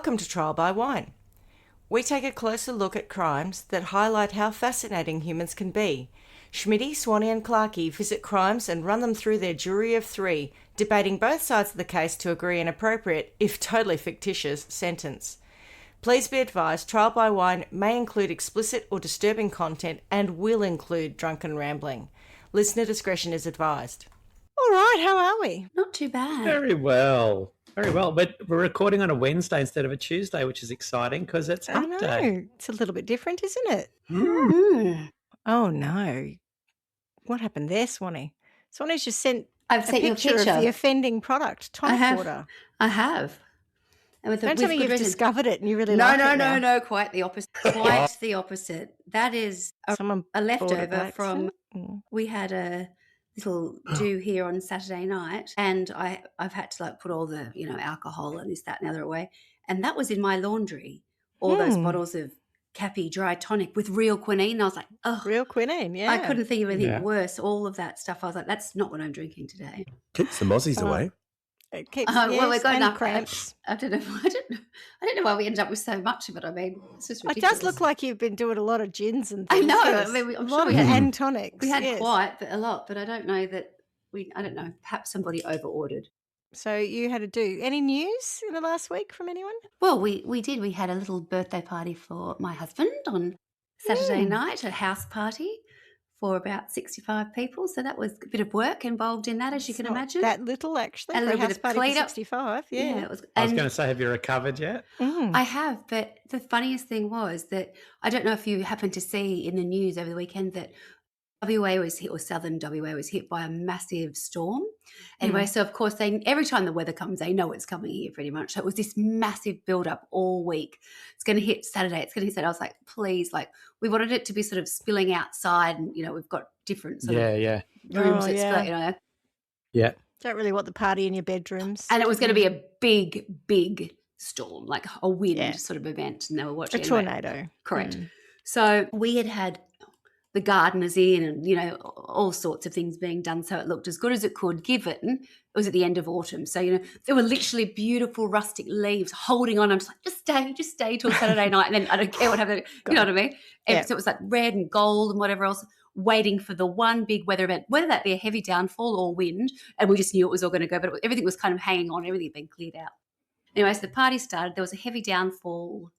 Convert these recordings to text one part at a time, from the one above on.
Welcome to Trial by Wine. We take a closer look at crimes that highlight how fascinating humans can be. Schmitty, Swanny and Clarkey visit crimes and run them through their jury of three, debating both sides of the case to agree an appropriate, if totally fictitious, sentence. Please be advised, Trial by Wine may include explicit or disturbing content and will include drunken rambling. Listener discretion is advised. All right, how are we? Not too bad. Very well. Very well. But we're recording on a Wednesday instead of a Tuesday, which is exciting because it's hump day. It's a little bit different, isn't it? Mm. Oh, no. What happened there, Swanny? Swanny's just sent I've sent you a picture picture of the offending product, tonic water. I have. And with Don't tell me you've discovered it and you really no, like no, it no, now. no, quite the opposite. Quite the opposite. That is Someone a bought it leftover by from, accident? we had a little do here on Saturday night, and I've had to put all the, alcohol and this, that and the other away. And that was in my laundry, all those bottles of Cappy dry tonic with real quinine. I was like, oh, Real quinine, yeah. I couldn't think of anything worse. All of that stuff. I was like, that's not what I'm drinking today. Keeps the mozzies away. It keeps, Well, we've got and enough cramps. I don't know. I don't know why we ended up with so much of it. I mean, it's just It ridiculous. does look like you've been doing a lot of gins and I things. know. Yes. I mean, I'm a sure lot we of had- and tonics. we had yes. quite a lot, but I don't know that I don't know. Perhaps somebody over ordered. So you had to do any news in the last week from anyone? Well, we did. We had a little birthday party for my husband on Saturday night, a house party for about 65 people. So that was a bit of work involved in that, as you It's can not imagine. that little, actually, A for a little bit house of party for clean-up. 65. yeah, Yeah. it was. I was And going to say, have you recovered yet? Mm. I have, but the funniest thing was that I don't know if you happened to see in the news over the weekend that WA was hit, or southern WA was hit by a massive storm. Anyway, so of course every time the weather comes, they know it's coming here pretty much. So it was this massive build up all week. It's going to hit Saturday. It's going to hit Saturday. I was like, please, we wanted it to be sort of spilling outside, and we've got different sort of Yeah. rooms that yeah. spill, Yeah. Don't really want the party in your bedrooms. and it was going to be a big, big storm, like a wind Yeah. sort of event, and they were a watching. tornado. Correct. Mm. So we had the gardeners in, and all sorts of things being done, so it looked as good as it could, given it was at the end of autumn. So there were literally beautiful rustic leaves holding on. I'm just like, just stay till Saturday night, and then I don't care what happens. You know what I mean? And Yeah. so it was like red and gold and whatever else, waiting for the one big weather event, whether that be a heavy downfall or wind, and we just knew it was all going to go, but everything was kind of hanging on, everything had been cleared out. Anyway, so the party started. There was a heavy downfall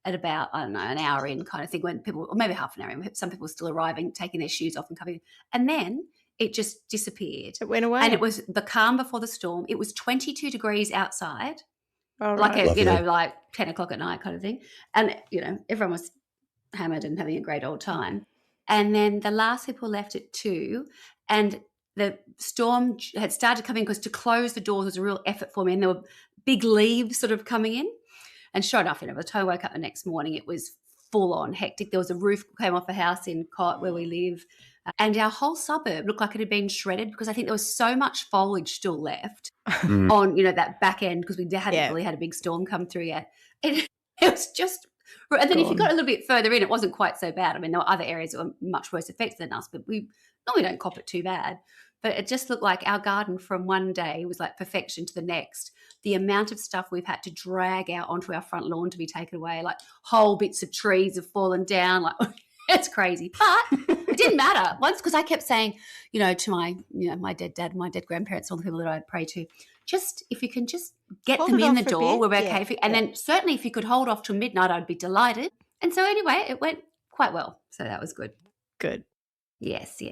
at about, I don't know, an hour in kind of thing, when people, or maybe half an hour in, some people were still arriving, taking their shoes off and coming in. And then it just disappeared. It went away. And it was the calm before the storm. It was 22 degrees outside, All like right. like 10 o'clock at night kind of thing. And, everyone was hammered and having a great old time. And then the last people left at 2, and the storm had started coming, because to close the doors was a real effort for me, and there were big leaves sort of coming in. And sure enough, by the time I woke up the next morning, it was full on hectic. There was a roof came off a house in Cott where we live, and our whole suburb looked like it had been shredded, because I think there was so much foliage still left on that back end, because we hadn't really had a big storm come through yet. It was just, and then if you got a little bit further in, it wasn't quite so bad. I mean, there were other areas that were much worse affected than us, but we normally don't cop it too bad. But it just looked like our garden from one day was like perfection to the next. The amount of stuff we've had to drag out onto our front lawn to be taken away, like whole bits of trees have fallen down, like it's crazy. But it didn't matter once, because I kept saying, to my, my dead dad, my dead grandparents, all the people that I'd pray to, just if you can just get Hold them it in off the for a door, bit. we're okay. And then certainly if you could hold off till midnight, I'd be delighted. And so anyway, it went quite well. So that was good. Good. Yes.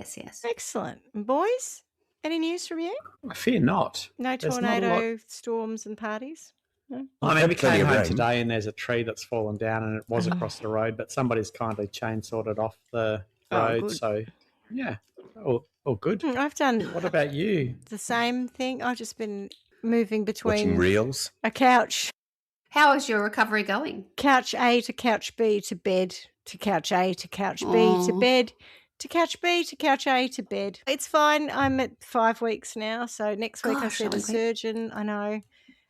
Excellent. And boys, any news from you? I fear not. No There's not a tornado, storms and parties? No? I mean, we plenty came of home rain. today and there's a tree that's fallen down, and it was across the road, but somebody's kindly chainsawed it off the road. good. So, yeah, all good. I've done What about you? the same thing. I've just been moving Watching between reels. a couch How is your recovery going? couch A to couch B to bed, to couch A to couch B to Oh. bed, to couch B to couch A to bed. It's fine. I'm at 5 weeks now, so next week I Gosh, see that the was quick. surgeon. I know.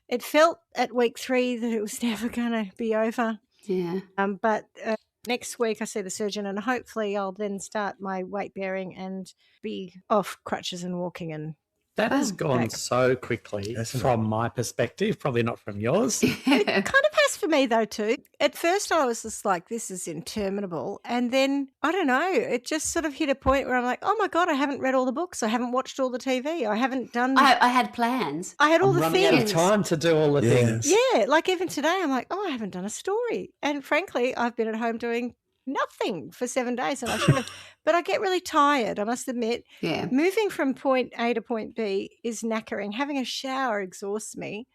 It felt at week 3 that it was never going to be over. Yeah. But next week I see the surgeon, and hopefully I'll then start my weight bearing and be off crutches and walking. And That has gone back. so quickly Hasn't it? from my perspective, probably not from yours. it kind of has for me though too. At first I was just like, this is interminable. And then, I don't know, it just sort of hit a point where I'm like, oh my God, I haven't read all the books. I haven't watched all the TV. I haven't done... I had plans. I had all the running things. out of time to do all the things. Yeah, like even today I'm like, oh, I haven't done a story. And frankly, I've been at home doing nothing for 7 days and I should have. But I get really tired, I must admit. Yeah. Moving from point A to point B is knackering. Having a shower exhausts me.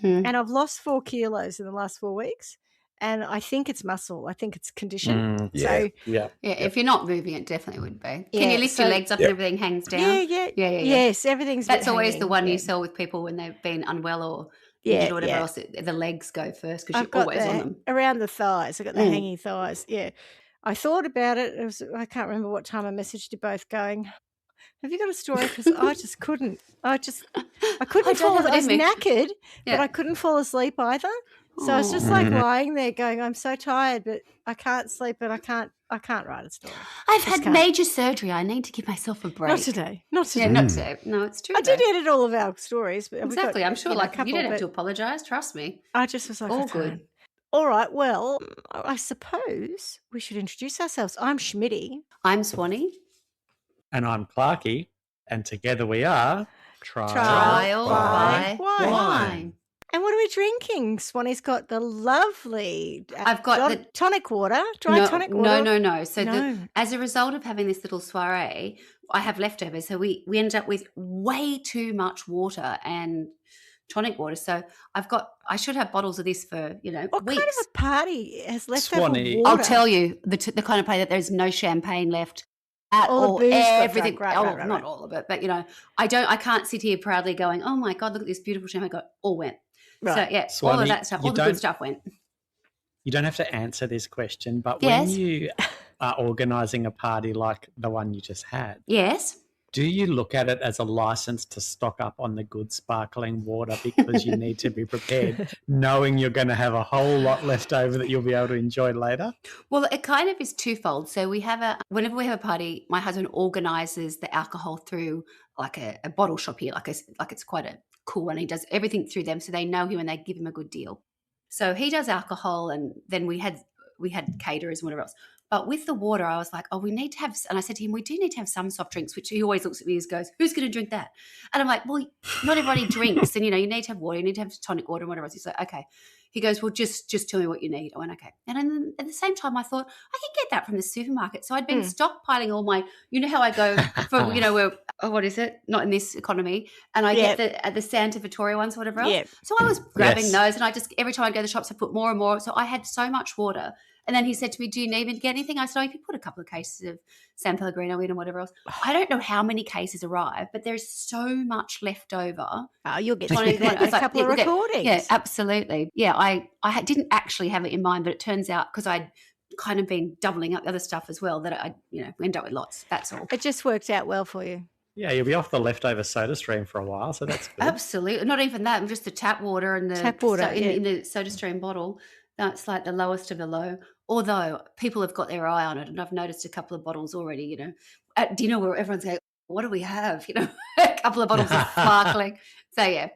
And I've lost 4 kilos in the last 4 weeks. And I think it's muscle. I think it's condition. Yeah. If you're not moving, it definitely would be. Yeah, Can you lift your legs up and everything hangs down? Yeah. Yes, everything's That's always hanging, the one you sell with people when they've been unwell or or whatever else. The legs go first because you're always on them. Around the thighs. I've got the hanging thighs. Yeah. I thought about it. I can't remember what time I messaged you both going, have you got a story? Because I just couldn't. I couldn't fall asleep. I was knackered, but I couldn't fall asleep either. So I was just like lying there going, I'm so tired, but I can't sleep and I can't write a story. I've had major surgery. I need to give myself a break. Not today. Not today. Yeah, not today. No, it's true. I did edit all of our stories. But exactly. I'm sure a couple, you don't have to apologise. Trust me. I just was like, all good. All right. Well, I suppose we should introduce ourselves. I'm Schmitty. I'm Swanny. And I'm Clarky. And together we are Trial by Wine. And what are we drinking? Swanny's got the lovely I've got the tonic water, tonic water. No. So as a result of having this little soiree, I have leftovers. So we ended up with way too much water and tonic water. So I should have bottles of this for, what weeks. Kind of a party has leftover Swanny. water? I'll tell you, the kind of party that there's no champagne left. All the booze everything. Right. Not all of it, but I can't sit here proudly going, oh my God, look at this beautiful champagne. All went. Right. So yeah, Swanny, all of that stuff, all the good stuff went. You don't have to answer this question, but when you are organising a party like the one you just had, do you look at it as a license to stock up on the good sparkling water because you need to be prepared, knowing you're going to have a whole lot left over that you'll be able to enjoy later? Well, it kind of is twofold. So whenever we have a party, my husband organises the alcohol through like a bottle shop here, like it's quite a cool one. He does everything through them, so they know him and they give him a good deal. So he does alcohol, and then we had caterers and whatever else. But with the water, I was like, we need to have, and I said to him, we do need to have some soft drinks, which he always looks at me and goes, who's going to drink that? And I'm like, well, not everybody drinks. And, you need to have water. You need to have tonic water and whatever else. He's like, okay. He goes, well, just tell me what you need. I went, okay. And then at the same time, I thought, I can get that from the supermarket. So I'd been stockpiling all my, how I go for, where, what is it? Not in this economy. And I get the Santa Vittoria ones, whatever else. Yep. So I was grabbing those, and I just, every time I go to the shops, I put more and more. So I had so much water. And then he said to me, do you need me to get anything? I said, you could put a couple of cases of San Pellegrino in and whatever else. I don't know how many cases arrive, but there's so much left over. Oh, you'll get through that in a couple of recordings. Yeah, absolutely. Yeah, I didn't actually have it in mind, but it turns out because I'd kind of been doubling up the other stuff as well that I, we end up with lots. That's all. It just worked out well for you. Yeah, you'll be off the leftover soda stream for a while, so that's good. Absolutely. Not even that, just the tap water and in the soda stream bottle. That's like the lowest of the low. Although people have got their eye on it, and I've noticed a couple of bottles already, at dinner where everyone's going, what do we have? A couple of bottles of sparkling. So, yeah,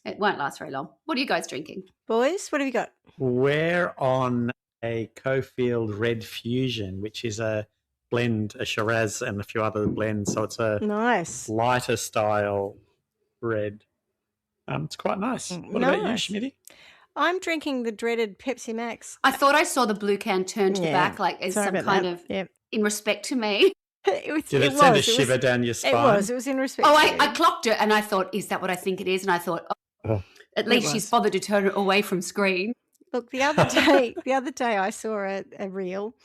it won't last very long. What are you guys drinking? Boys, what have you got? We're on a Cofield Red Fusion, which is a blend, a Shiraz and a few other blends. So it's a nice lighter style red. It's quite nice. What about you, Schmitty? I'm drinking the dreaded Pepsi Max. I thought I saw the blue can turn to the back, like as some kind of in respect to me. Did it send a shiver down your spine? It was in respect. I clocked it and I thought, is that what I think it is? And I thought, at least she's bothered to turn it away from screen. Look, the other day I saw a reel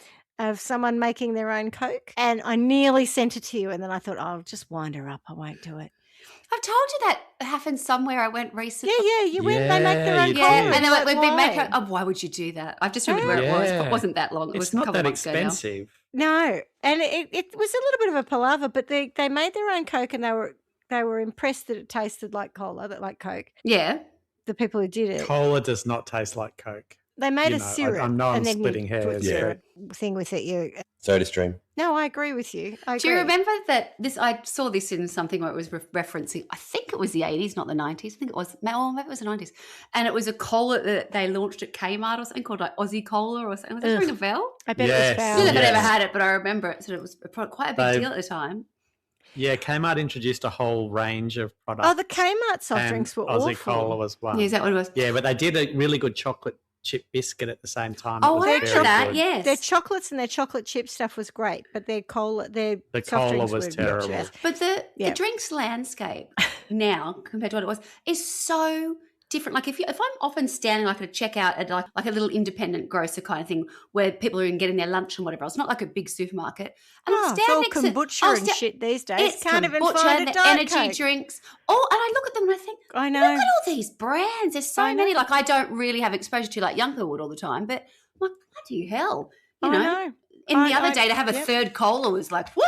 of someone making their own Coke, and I nearly sent it to you, and then I thought, I'll just wind her up. I won't do it. I've told you that happened somewhere. I went recently. Yeah, you went. They make their own Coke. And they're like, why would you do that? I've just remembered where it was, but it wasn't that long. It was not a couple that of months expensive. Ago now. No, and it was a little bit of a palaver, but they made their own Coke, and they were impressed that it tasted like cola, like Coke. Yeah. The people who did it. Cola does not taste like Coke. They made a syrup. I know I'm splitting hairs. Syrup thing with it. SodaStream. No, I agree with you. Do you remember that I saw this in something where it was referencing, I think it was the 80s, not the 90s. I think it was, maybe it was the 90s. And it was a cola that they launched at Kmart or something called like Aussie Cola or something. Does that ring a bell? I bet it was foul. I don't know if I ever had it, but I remember it. So it was quite a big deal at the time. Yeah, Kmart introduced a whole range of products. Oh, the Kmart soft drinks were awful. Aussie Cola was one. Yeah, is that what it was? Yeah, but they did a really good chocolate chip biscuit at the same time. Oh, I remember that, yes. Their chocolates and their chocolate chip stuff was great, but their soft cola drinks was terrible. But the drinks landscape now compared to what it was is so different. Like if I'm often standing like at a checkout at like a little independent grocer kind of thing where people are getting their lunch and whatever else, not like a big supermarket. And I'm standing it's all kombucha and shit these days. It's Can't even kombucha find and a Diet energy Coke. drinks. Oh, and I look at them and I think, I know. look at all these brands. There's so many. Like I don't really have exposure to like young people would all the time, but I'm like, bloody hell. You know. And the other day to have a third cola was like, woo!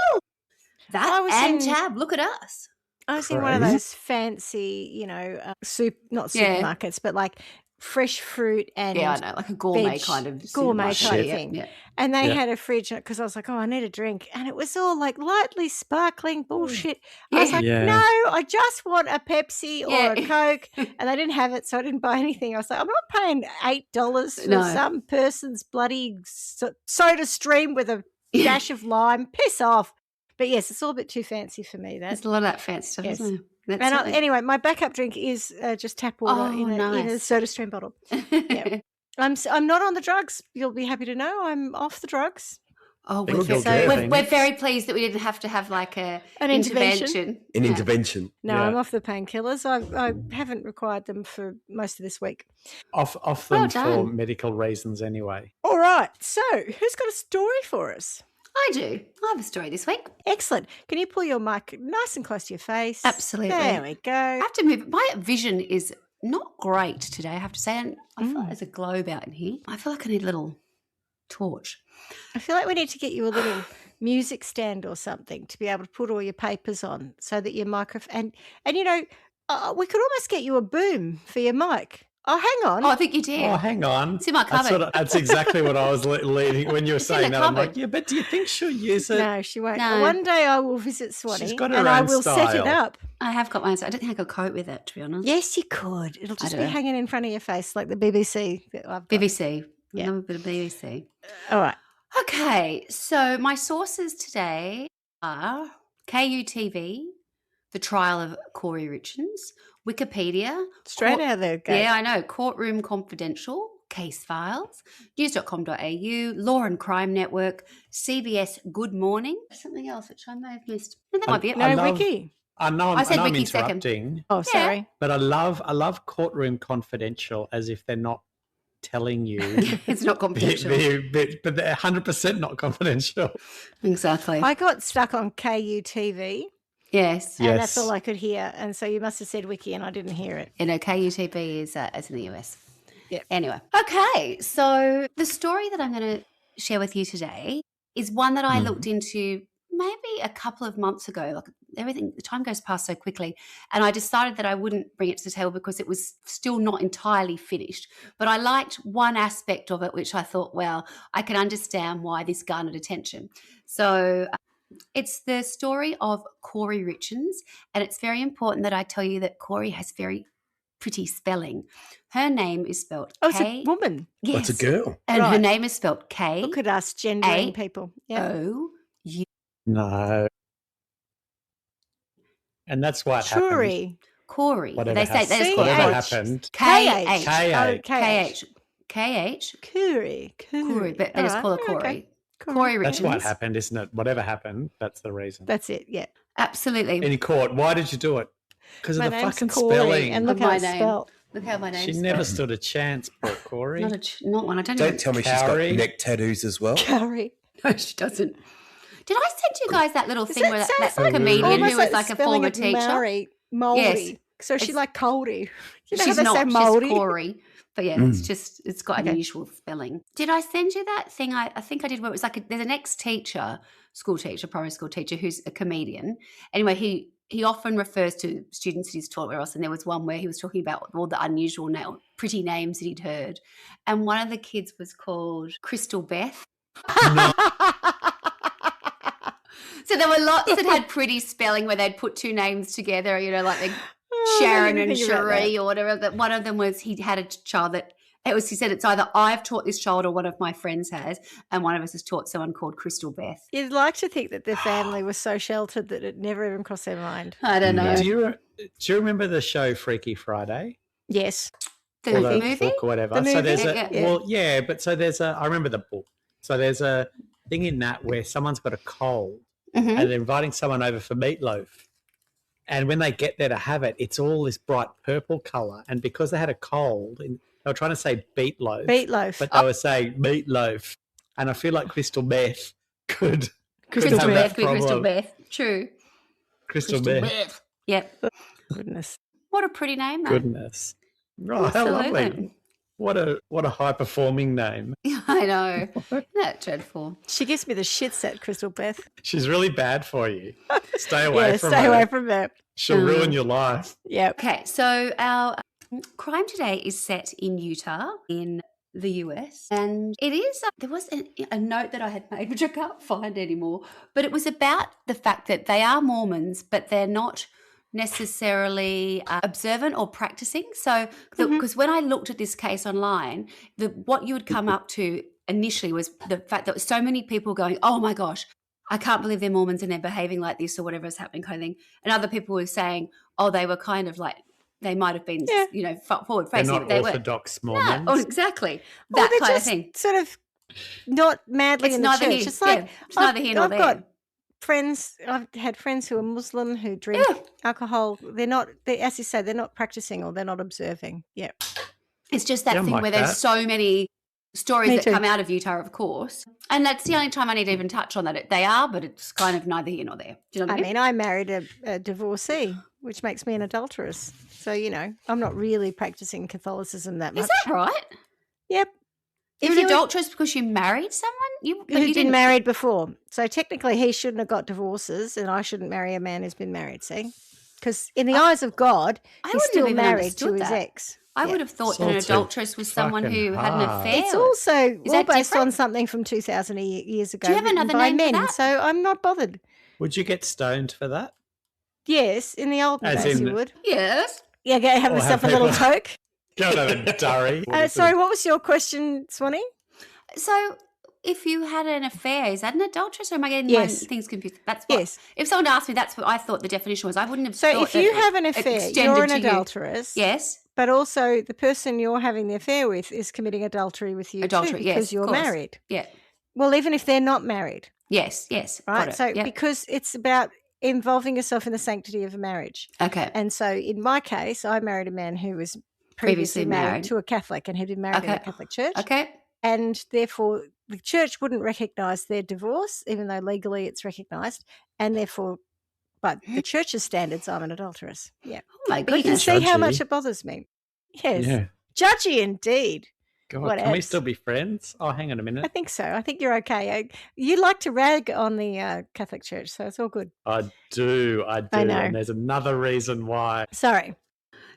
Tab, look at us. I was in one of those fancy, not supermarkets, but like fresh fruit and I know, like a gourmet kind of thing. Yeah. And they had a fridge because I was like, oh, I need a drink, and it was all like lightly sparkling bullshit. I was like, no, I just want a Pepsi or a Coke, and they didn't have it, so I didn't buy anything. I was like, I'm not paying $8 for some person's bloody soda stream with a dash of lime. Piss off. But yes, it's all a bit too fancy for me. There's a lot of that fancy stuff, isn't it? Anyway, my backup drink is just tap water in a SodaStream bottle. Yeah. I'm not on the drugs. You'll be happy to know I'm off the drugs. Oh, we're very pleased that we didn't have to have like an intervention. An intervention. No, I'm off the painkillers. I haven't required them for most of this week. Off them for medical reasons anyway. All right. So who's got a story for us? I do. I have a story this week. Excellent. Can you pull your mic nice and close to your face? Absolutely. There we go. I have to move. My vision is not great today, I have to say. And I feel like there's a globe out in here. I feel like I need a little torch. I feel like we need to get you a little music stand or something to be able to put all your papers on so that your microphone... And we could almost get you a boom for your mic. Oh, hang on. Oh, I think you did. Oh, hang on. It's in my cupboard. That's exactly what I was leading when you were saying that. I'm like, yeah, but do you think she'll use it? No, she won't. No. One day I will visit Swanny and I will set it up. I have got mine. I don't think I could cope with it, to be honest. Yes, you could. It'll just be hanging in front of your face like the BBC that I've got. BBC. Yeah. A bit of BBC. All right. Okay, so my sources today are KUTV, The Trial of Khouri Richins, Wikipedia. Straight out there, go. Yeah, I know. Courtroom Confidential, Case Files, news.com.au, Law and Crime Network, CBS Good Morning. Something else which I may have missed. That might be it. Wiki. I said Wiki interrupting. Second. Oh, sorry. Yeah. But I love Courtroom Confidential as if they're not telling you. It's not confidential. But they're 100% not confidential. Exactly. I got stuck on KUTV. Yes. And that's all I could hear. And so you must have said Wiki and I didn't hear it. KUTV is in the US. Yeah. Anyway. Okay. So the story that I'm going to share with you today is one that I looked into maybe a couple of months ago. Like the time goes past so quickly. And I decided that I wouldn't bring it to the table because it was still not entirely finished. But I liked one aspect of it, which I thought, well, I can understand why this garnered attention. So it's the story of Khouri Richins, and it's very important that I tell you that Khouri has very pretty spelling. Her name is spelled K. Oh, it's a woman. Yes. Oh, it's a girl. And her name is spelled K. Look at us gendering people. O-U. No. And that's what happened. Khouri. Whatever They say that's called happened. K-H. K-H. K-H. Khouri. But they just call her Khouri. Okay. Khouri Richins. That's what happened, isn't it? Whatever happened, that's the reason. That's it, yeah. Absolutely. In court, why did you do it? Because of the fucking Khouri, spelling. and look how it's spelled. Look how my name's She never stood a chance, poor Khouri. Not one. Don't tell me she's got neck tattoos as well. Khouri. No, she doesn't. Did I send you guys that little thing where that comedian who was like a former teacher? Moldy. Yes. So she's like Coldy. She's not. She's Khouri. But yeah, it's got unusual spelling. Did I send you that thing? I think I did. Where it was like there's an ex-teacher, school teacher, primary school teacher, who's a comedian. Anyway, he often refers to students that he's taught with us, and there was one where he was talking about all the unusual, pretty names that he'd heard, and one of the kids was called Crystal Beth. No. So there were lots that had pretty spelling where they'd put two names together, like Sharon and Cherie or whatever. But one of them was he had a child that he said it's either I've taught this child or one of my friends has, and one of us has taught someone called Crystal Beth. You'd like to think that their family was so sheltered that it never even crossed their mind. I don't know. Do you remember the show Freaky Friday? Yes. The movie? Book or whatever. The movie? So there's I remember the book. So there's a thing in that where someone's got a cold and they're inviting someone over for meatloaf. And when they get there to have it, it's all this bright purple colour. And because they had a cold, they were trying to say beetloaf. Beetloaf. But they were saying meatloaf. And I feel like Crystal Beth could Crystal have Beth, that problem. Crystal Beth. True. Crystal Beth. Yep. Goodness. What a pretty name, though. Goodness. Oh, how lovely. What a high-performing name. I know. Isn't that dreadful? She gives me the shits, that Crystal Beth. She's really bad for you. Stay away from her. Stay away from her. She'll ruin your life. Yeah. Okay, so our crime today is set in Utah in the US. And it is, there was a note that I had made, which I can't find anymore, but it was about the fact that they are Mormons, but they're not necessarily observant or practicing. So because when I looked at this case online, what you would come up to initially was the fact that so many people going, oh my gosh, I can't believe they're Mormons and they're behaving like this or whatever is happening kind of thing. And other people were saying, oh, they were kind of like, they might have been, forward facing. They're not Orthodox Mormons. No, exactly. That kind of thing. Sort of not madly it's in the neither church. Here, it's like it's neither here nor there. I've had friends who are Muslim who drink alcohol. They're not, as you say, they're not practicing or they're not observing. Yeah. It's just that thing where there's so many stories that come out of Utah, of course. And that's the only time I need to even touch on that. They are, but it's kind of neither here nor there. Do you know what I mean? I married a divorcee, which makes me an adulteress. So, I'm not really practicing Catholicism that much. Is that right? Yep. You're an adulteress because you married someone? Who'd been married before. So technically he shouldn't have got divorces and I shouldn't marry a man who's been married, see? Because in the eyes of God, he's still married to his ex. I would have thought that an adulteress was someone who had an affair. It's also all based on something from 2,000 years ago. Do you have another name for that? So I'm not bothered. Would you get stoned for that? Yes, in the olden days you would. Yes. Yeah, go have yourself a little toke. Go and have a durry. Sorry, what was your question, Swanny? So if you had an affair, is that an adulteress or am I getting things confused? That's what, if someone asked me, that's what I thought the definition was. I wouldn't have thought. So if you have an affair, you're an adulteress. Yes. But also the person you're having the affair with is committing adultery with you too because you're married. Yeah. Well, even if they're not married. Yes. Right? So because it's about involving yourself in the sanctity of a marriage. Okay. And so in my case, I married a man who was previously married to a Catholic and had been married in a Catholic church. Okay. And therefore the church wouldn't recognise their divorce, even though legally it's recognised, and therefore, but the church's standards, I'm an adulteress. Yeah. Oh my goodness. But you can see how much it bothers me. Yes. Yeah. Judgy indeed. God, can we still be friends? Oh, hang on a minute. I think so. I think you're okay. You like to rag on the Catholic Church, so it's all good. I do. I know. And there's another reason why. Sorry.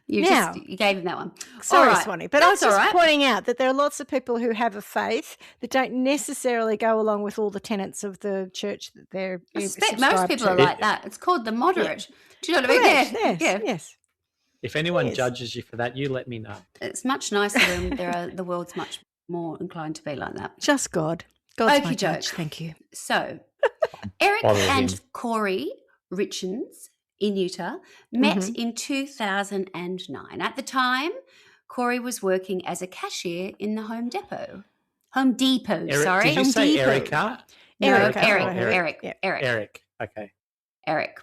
You gave him that one. Sorry, Swanny. But I was just pointing out that there are lots of people who have a faith that don't necessarily go along with all the tenets of the church that they're subscribed most people to. are like that. It's called the moderate. Do you know what I mean? Yes. If anyone judges you for that, you let me know. It's much nicer when the world's much more inclined to be like that. Just God. God's my judge. Thank you. So, Eric and Khouri Richins in Utah met in 2009. At the time, Khouri was working as a cashier in the Home Depot. Sorry. Did you say Erica? No, Eric. Eric. Okay. Eric.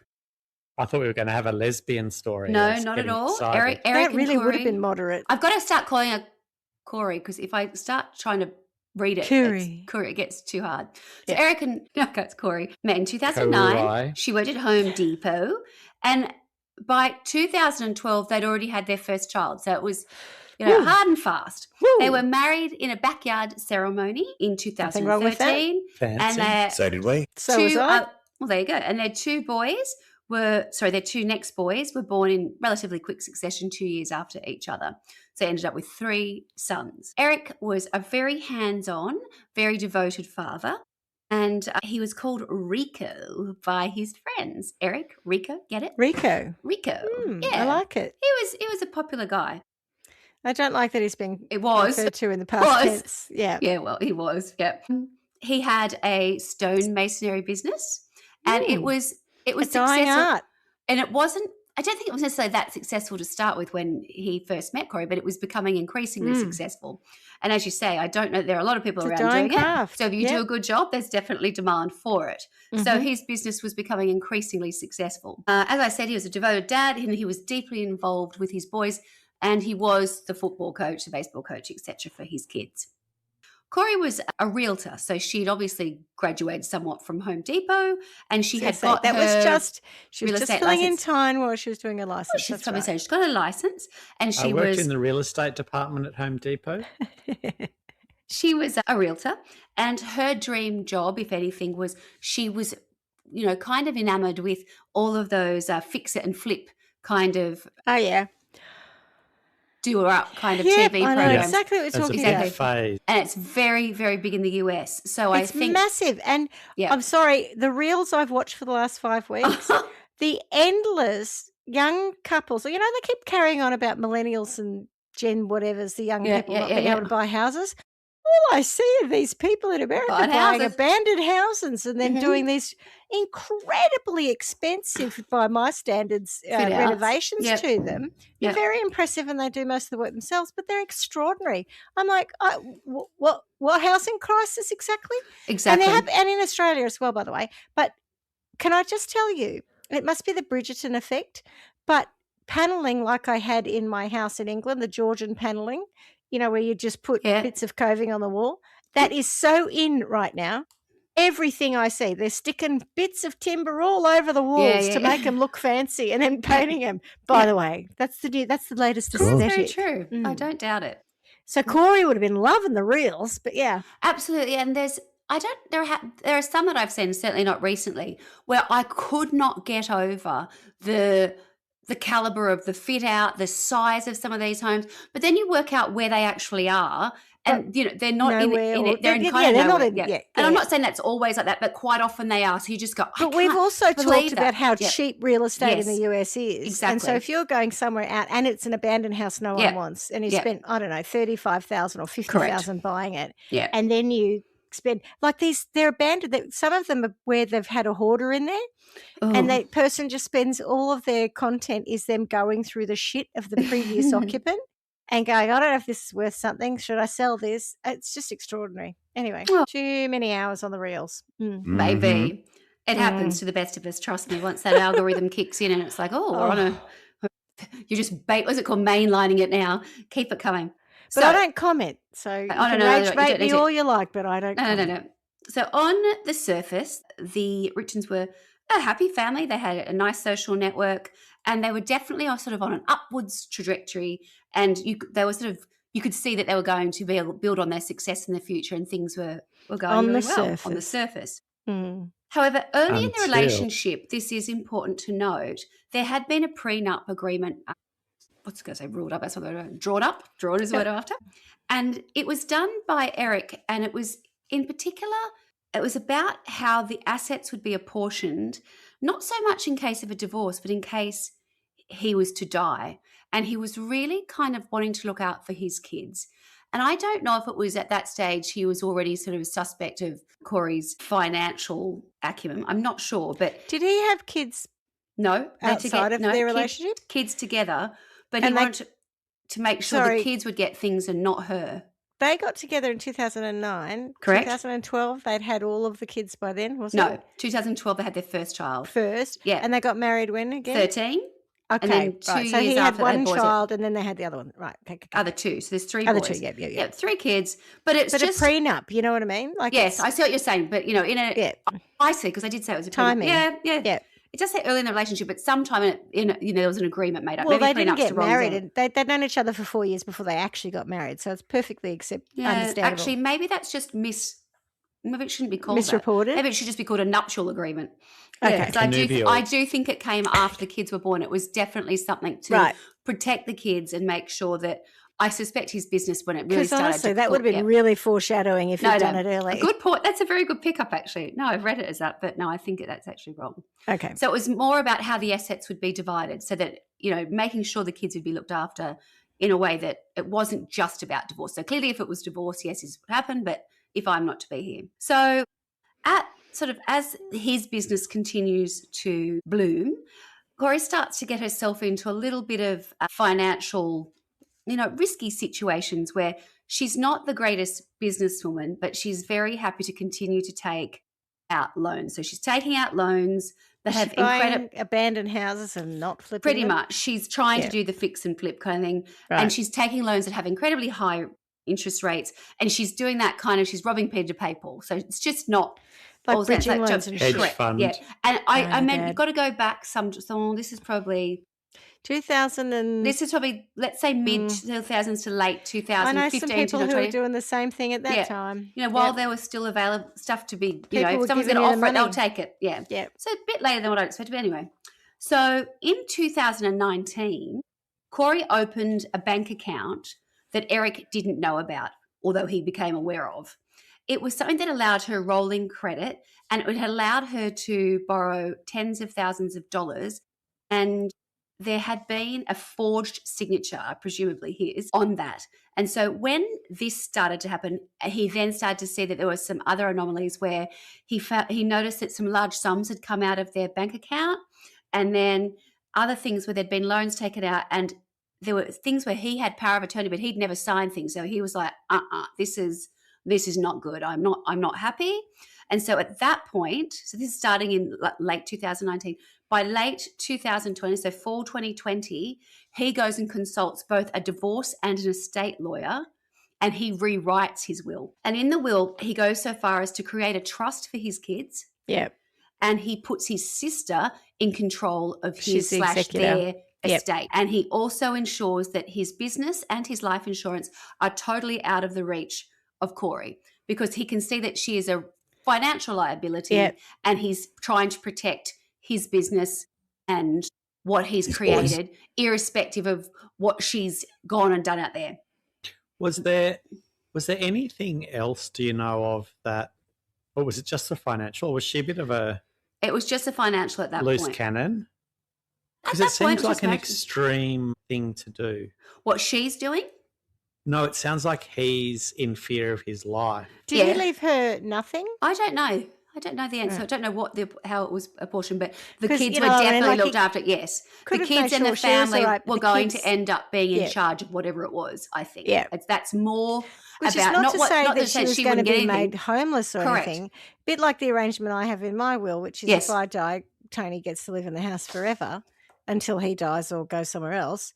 I thought we were going to have a lesbian story. No, not at all. Excited. Eric that really and would have been moderate. I've got to start calling her Khouri because if I start trying to read it, Khouri, it gets too hard. So Eric and it's Khouri met in 2009. Khouri. She worked at Home Depot, and by 2012 they'd already had their first child. So it was, hard and fast. Woo. They were married in a backyard ceremony in 2013. Nothing wrong with that. Fancy. And so did we. So was I. Well, there you go. And their two next boys were born in relatively quick succession 2 years after each other. So they ended up with 3 sons. Eric was a very hands-on, very devoted father. And he was called Rico by his friends. Eric, Rico, get it? Rico. Yeah. I like it. He was a popular guy. I don't like that he's been referred to in the past tense. Yeah. Yeah, well, he was. Yeah. He had a stone masonry business, and it was a successful. dying art. And it wasn't, I don't think it was necessarily that successful to start with when he first met Khouri, but it was becoming increasingly successful. And as you say, I don't know, there are a lot of people around doing craft. it. So if you do a good job, there's definitely demand for it. So his business was becoming increasingly successful. As I said, he was a devoted dad, and he was deeply involved with his boys, and he was the football coach, the baseball coach, etc. for his kids. Khouri was a realtor, so she'd obviously graduated somewhat from Home Depot, and she had got that was just she was just filling in time while she was doing a license. She's she's got a license, and she worked in the real estate department at Home Depot. She was a realtor, and her dream job, if anything, was she was, kind of enamored with all of those fix it and flip kind of. Oh yeah. Do up kind of TV programs. I know exactly what we're talking about. Phase. And it's very, very big in the US. So I think it's massive. And I'm sorry, the reels I've watched for the last 5 weeks, the endless young couples, they keep carrying on about millennials and Gen whatevers, the young people not being able to buy houses. All I see are these people in America buying abandoned houses and then doing these incredibly expensive, by my standards, renovations to them. They're very impressive, and they do most of the work themselves, but they're extraordinary. I'm like, what housing crisis exactly? Exactly. And in Australia as well, by the way. But can I just tell you, it must be the Bridgerton effect, but panelling like I had in my house in England, the Georgian panelling, where you just put bits of coving on the wall. That is so in right now. Everything I see, they're sticking bits of timber all over the walls to make them look fancy and then painting them. By the way, that's the latest aesthetic. That's very true. I don't doubt it. So Khouri would have been loving the reels, but yeah. Absolutely. And there are some that I've seen, certainly not recently, where I could not get over the caliber of the fit out, the size of some of these homes, but then you work out where they actually are, and they're not in it. They're in kind of nowhere. And I'm not saying that's always like that, but quite often they are. So you just go. But we've also talked about how cheap real estate in the US is, exactly. And so if you're going somewhere out and it's an abandoned house no one wants, and you spent $35,000 or $50,000 buying it, and then you spend they're abandoned. Some of them are where they've had a hoarder in there. And that person just spends all of their content is them going through the shit of the previous occupant and going, I don't know if this is worth something. Should I sell this? It's just extraordinary. Anyway, too many hours on the reels. Maybe. It happens to the best of us, trust me. Once that algorithm kicks in and it's like, we're on you just what's it called, mainlining it now. Keep it coming. But I don't comment. So you can rage me all you like, but I don't comment. No. So on the surface, the Richins were a happy family. They had a nice social network, and they were definitely sort of on an upwards trajectory. And you could see that they were going to be able to build on their success in the future, and things were going really well on the surface. However, early in the relationship, this is important to note, there had been a prenup agreement. What's going to say? Ruled up. That's what they're drawn up. Drawn is the word after. And it was done by Eric, and it was in particular. It was about how the assets would be apportioned, not so much in case of a divorce, but in case he was to die. And he was really kind of wanting to look out for his kids. And I don't know if it was at that stage he was already sort of a suspect of Khouri's financial acumen. I'm not sure. But did he have kids? No. Outside of their relationship? Kids together. But he wanted to make sure the kids would get things and not her. They got together in 2009. Correct. 2012, they'd had all of the kids by then, wasn't it? No, 2012 they had their first child. Yeah. And they got married when again? 13. Okay, and then 2 years so he had after one child and then they had the other one. Right, okay. Other two. So there's 3 boys. Other 2, yeah. 3 kids. But it's just a prenup, you know what I mean? Yes, I see what you're saying. But, in a I see, because I did say it was a timing. Yeah. It does say early in the relationship, but sometime there was an agreement made up. Well, they didn't get married. And they'd known each other for 4 years before they actually got married. So it's perfectly understandable. Actually, maybe that's just maybe it shouldn't be called misreported. That. Maybe it should just be called a nuptial agreement. Okay. I do think it came after the kids were born. It was definitely something to protect the kids and make sure that I suspect his business, when it really started honestly, to that would have been really foreshadowing if he'd done it early. A good point. That's a very good pickup, actually. No, I've read it as that, but no, I think that's actually wrong. Okay. So it was more about how the assets would be divided, so that, making sure the kids would be looked after in a way that it wasn't just about divorce. So clearly if it was divorce, yes, this is what happened, but if I'm not to be here. So as his business continues to bloom, Khouri starts to get herself into a little bit of financial, risky situations where she's not the greatest businesswoman, but she's very happy to continue to take out loans. So she's taking out loans that have incredible abandoned houses and not flipping pretty them? much. She's trying to do the fix and flip kind of thing. Right. And she's taking loans that have incredibly high interest rates, and she's doing that she's robbing Peter to pay Paul. So it's just not like bridging loans and hedge fund. Yeah. And I meant you've got to go back this is probably 2000 and this is probably, let's say, mid 2000s to late 2015. I know some people who were doing the same thing at that time. While there was still available stuff to be, People if someone's going to offer it, they'll take it. Yeah. So a bit later than what I expected, but anyway. So in 2019, Khouri opened a bank account that Eric didn't know about, although he became aware of. It was something that allowed her rolling credit, and it had allowed her to borrow tens of thousands of dollars, and there had been a forged signature, presumably his, on that. And so when this started to happen, he then started to see that there were some other anomalies where he noticed that some large sums had come out of their bank account, and then other things where there'd been loans taken out, and there were things where he had power of attorney, but he'd never signed things. So he was like, this is not good. I'm not happy. And so at that point, so this is starting in late 2019, by late 2020, so fall 2020, he goes and consults both a divorce and an estate lawyer, and he rewrites his will. And in the will, he goes so far as to create a trust for his kids. Yeah. And he puts his sister in control of She's the their executor. estate. And he also ensures that his business and his life insurance are totally out of the reach of Khouri, because he can see that she is a financial liability, and he's trying to protect his business and what he's created, irrespective of what she's gone and done out there. Was there anything else, do you know of, that, or was it just the financial, or was she a bit of a... It was just the financial at that point. Loose cannon? Because it seems like an extreme thing to do. What she's doing? No, it sounds like he's in fear of his life. Did he leave her nothing? I don't know. I don't know the answer. I don't know how it was apportioned, but the kids were definitely looked after. Yes, the kids and the family were going to end up being in charge of whatever it was. I think. Yeah, that's more which about is not to say that she was going to be made homeless or Correct. anything. A bit like the arrangement I have in my will, which is if I die, Tony gets to live in the house forever until he dies or goes somewhere else.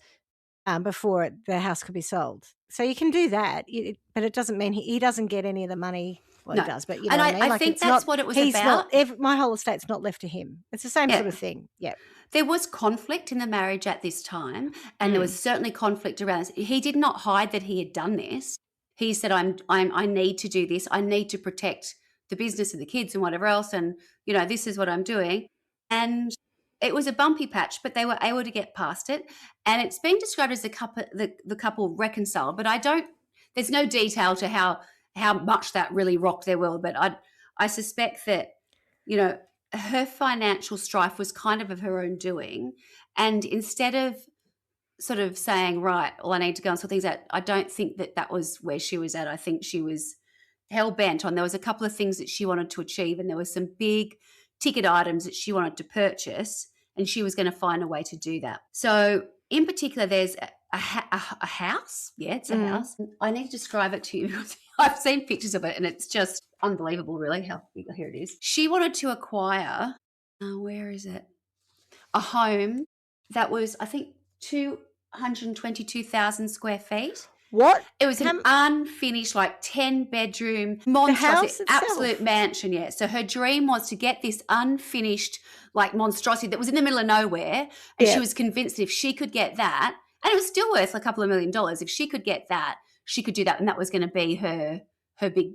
Before the house could be sold. So you can do that, but it doesn't mean he doesn't get any of the money. Well, he does, but you know what I mean? I think that's what it was about. My whole estate's not left to him. It's the same sort of thing. Yeah. There was conflict in the marriage at this time, and there was certainly conflict around this. He did not hide that he had done this. He said, I need to do this. I need to protect the business and the kids and whatever else, and, this is what I'm doing. And it was a bumpy patch, but they were able to get past it. And it's been described as the couple reconciled, but there's no detail to how much that really rocked their world. But I suspect that, her financial strife was kind of her own doing. And instead of sort of saying, right, well, I need to go and sort things out, I don't think that was where she was at. I think she was hell-bent on, there was a couple of things that she wanted to achieve, and there were some big ticket items that she wanted to purchase, and she was going to find a way to do that. So in particular, there's a house. Yeah, it's a house. I need to describe it to you because I've seen pictures of it and it's just unbelievable, really. Here it is. She wanted to acquire, where is it? A home that was, I think, 222,000 square feet. What? It was an unfinished, 10-bedroom, monstrosity, absolute mansion, yeah. So her dream was to get this unfinished, monstrosity that was in the middle of nowhere, and she was convinced that if she could get that, and it was still worth a couple of $1 million, if she could get that, she could do that, and that was going to be her big,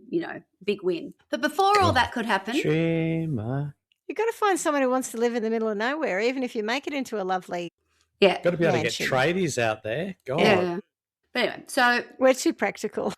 big win. But before all that could happen... Dreamer. You've got to find someone who wants to live in the middle of nowhere, even if you make it into a lovely got to be able to get tradies out there. God. Yeah. But anyway, so we're too practical.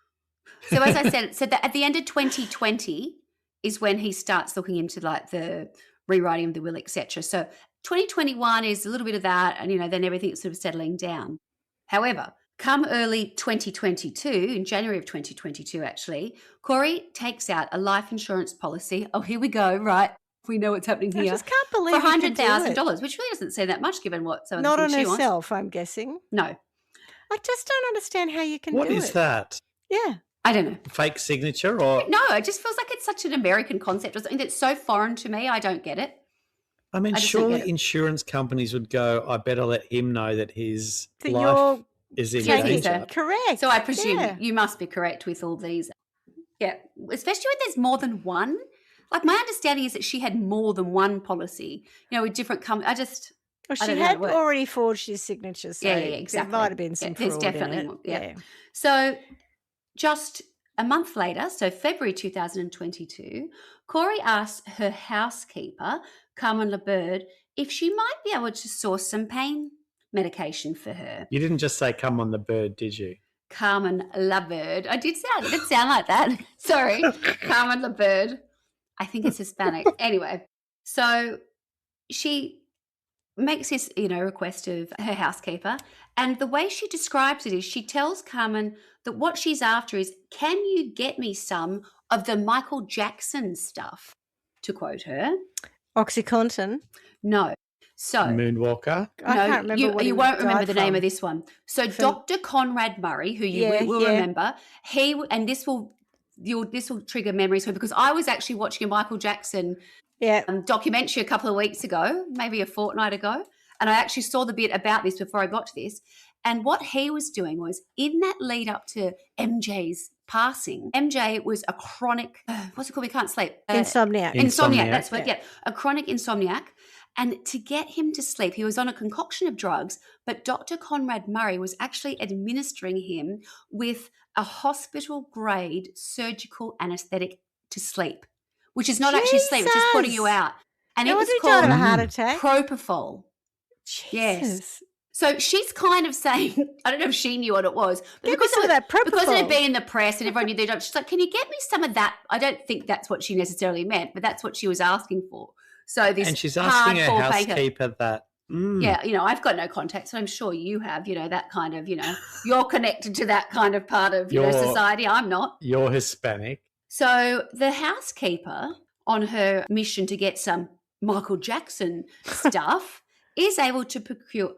So as I said, so that at the end of 2020 is when he starts looking into like the rewriting of the will, etc. So 2021 is a little bit of that, and then everything's sort of settling down. However, come early 2022, in January of 2022, actually, Khouri takes out a life insurance policy. Oh, here we go, right? We know what's happening here. I just can't believe for $100,000, which really doesn't seem that much given what some of the Not things on she herself, wants. I'm guessing. No. I just don't understand how you can do it. What is that? Yeah. I don't know. Fake signature or? No, it just feels like it's such an American concept or something that's so foreign to me. I don't get it. I mean, surely insurance companies would go, I better let him know that his life is in danger. Correct. So I presume you must be correct with all these. Yeah, especially when there's more than one. Like my understanding is that she had more than one policy, with different companies. She had already forged his signature, so exactly. There might have been some fraud there's definitely in it. More, yeah. So just a month later, so February 2022, Khouri asked her housekeeper, Carmen LaBird, if she might be able to source some pain medication for her. You didn't just say come on the bird, did you? Carmen LaBird. I did sound like that. Sorry. Carmen LaBird. I think it's Hispanic. Anyway, so she makes this, request of her housekeeper. And the way she describes it is she tells Carmen that what she's after is, can you get me some of the Michael Jackson stuff, to quote her. OxyContin? No. So Moonwalker? I can't remember you won't remember the name of this one. So Dr. Conrad Murray, who you will remember, this will trigger memories for me because I was actually watching a Michael Jackson documentary a couple of weeks ago, maybe a fortnight ago, and I actually saw the bit about this before I got to this. And what he was doing was, in that lead up to MJ's passing, MJ was a chronic, what's it called? We can't sleep. Insomniac. Insomniac, that's what, a chronic insomniac. And to get him to sleep, he was on a concoction of drugs, but Dr. Conrad Murray was actually administering him with a hospital-grade surgical anaesthetic to sleep, which is not actually sleep, it's just putting you out. And it was called a heart attack. Propofol. Jesus. Yes. So she's kind of saying, I don't know if she knew what it was, but because it had been in the press and everyone knew their job, she's like, can you get me some of that? I don't think that's what she necessarily meant, but that's what she was asking for. So this and she's asking her housekeeper that. Yeah, I've got no contacts, but I'm sure you have, that kind of, you're connected to that kind of part of society. I'm not. You're Hispanic. So the housekeeper, on her mission to get some Michael Jackson stuff, is able to procure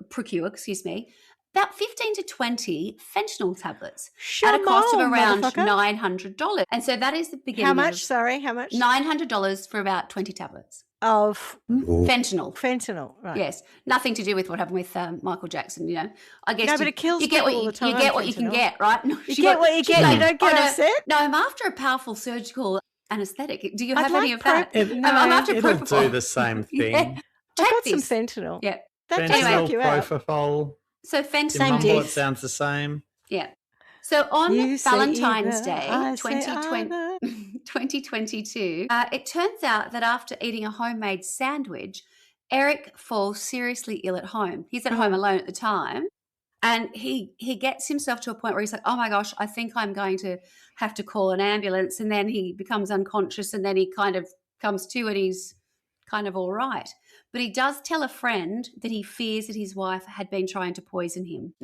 about 15 to 20 fentanyl tablets at a cost of around $900. And so that is the beginning. How much? Sorry, how much? $900 for about 20 tablets. Of fentanyl, right? Yes, nothing to do with what happened with Michael Jackson. I guess. No, but it kills you get all the time. You get what you can get, right? No, you get what you get. You don't get upset. No, I'm after a powerful surgical anaesthetic. Do you have any of that? I'm after It'll propofol. do the same thing. Yeah. I've got some fentanyl. Yeah, that does knock you out. Propofol. So fentanyl. It sounds the same. Yeah. So on Valentine's Day, 2022, it turns out that after eating a homemade sandwich, Eric falls seriously ill at home. He's at home alone at the time, and he gets himself to a point where he's like, oh my gosh, I think I'm going to have to call an ambulance, and then he becomes unconscious, and then he kind of comes to and he's kind of all right. But he does tell a friend that he fears that his wife had been trying to poison him.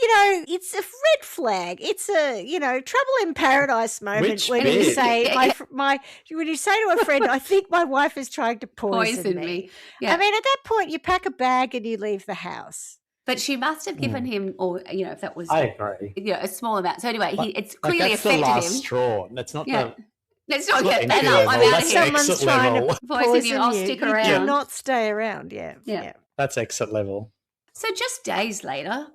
It's a red flag. It's a, trouble in paradise moment when you say, when you say to a friend, I think my wife is trying to poison me. Yeah. I mean, at that point, you pack a bag and you leave the house. But she must have given him, or, if that was, I agree. A small amount. So anyway, it's clearly affected him. That's the last straw. That's not the... Let's not get that up. I'm out of here. Someone's trying to poison you. I'll stick around. You do not stay around, yeah. That's exit level. So just days later,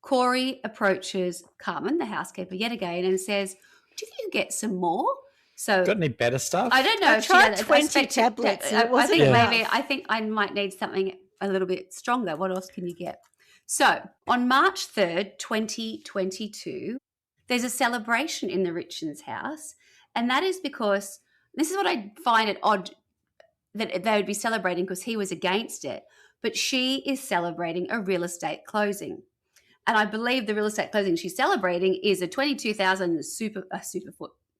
Khouri approaches Carmen, the housekeeper, yet again and says, do you think you can get some more? So got any better stuff? I don't know. I tried 20 tablets. I think I might need something a little bit stronger. What else can you get? So on March 3rd, 2022, there's a celebration in the Richins house. And that is because, this is what I find it odd that they would be celebrating because he was against it, but she is celebrating a real estate closing. And I believe the real estate closing she's celebrating is a 22,000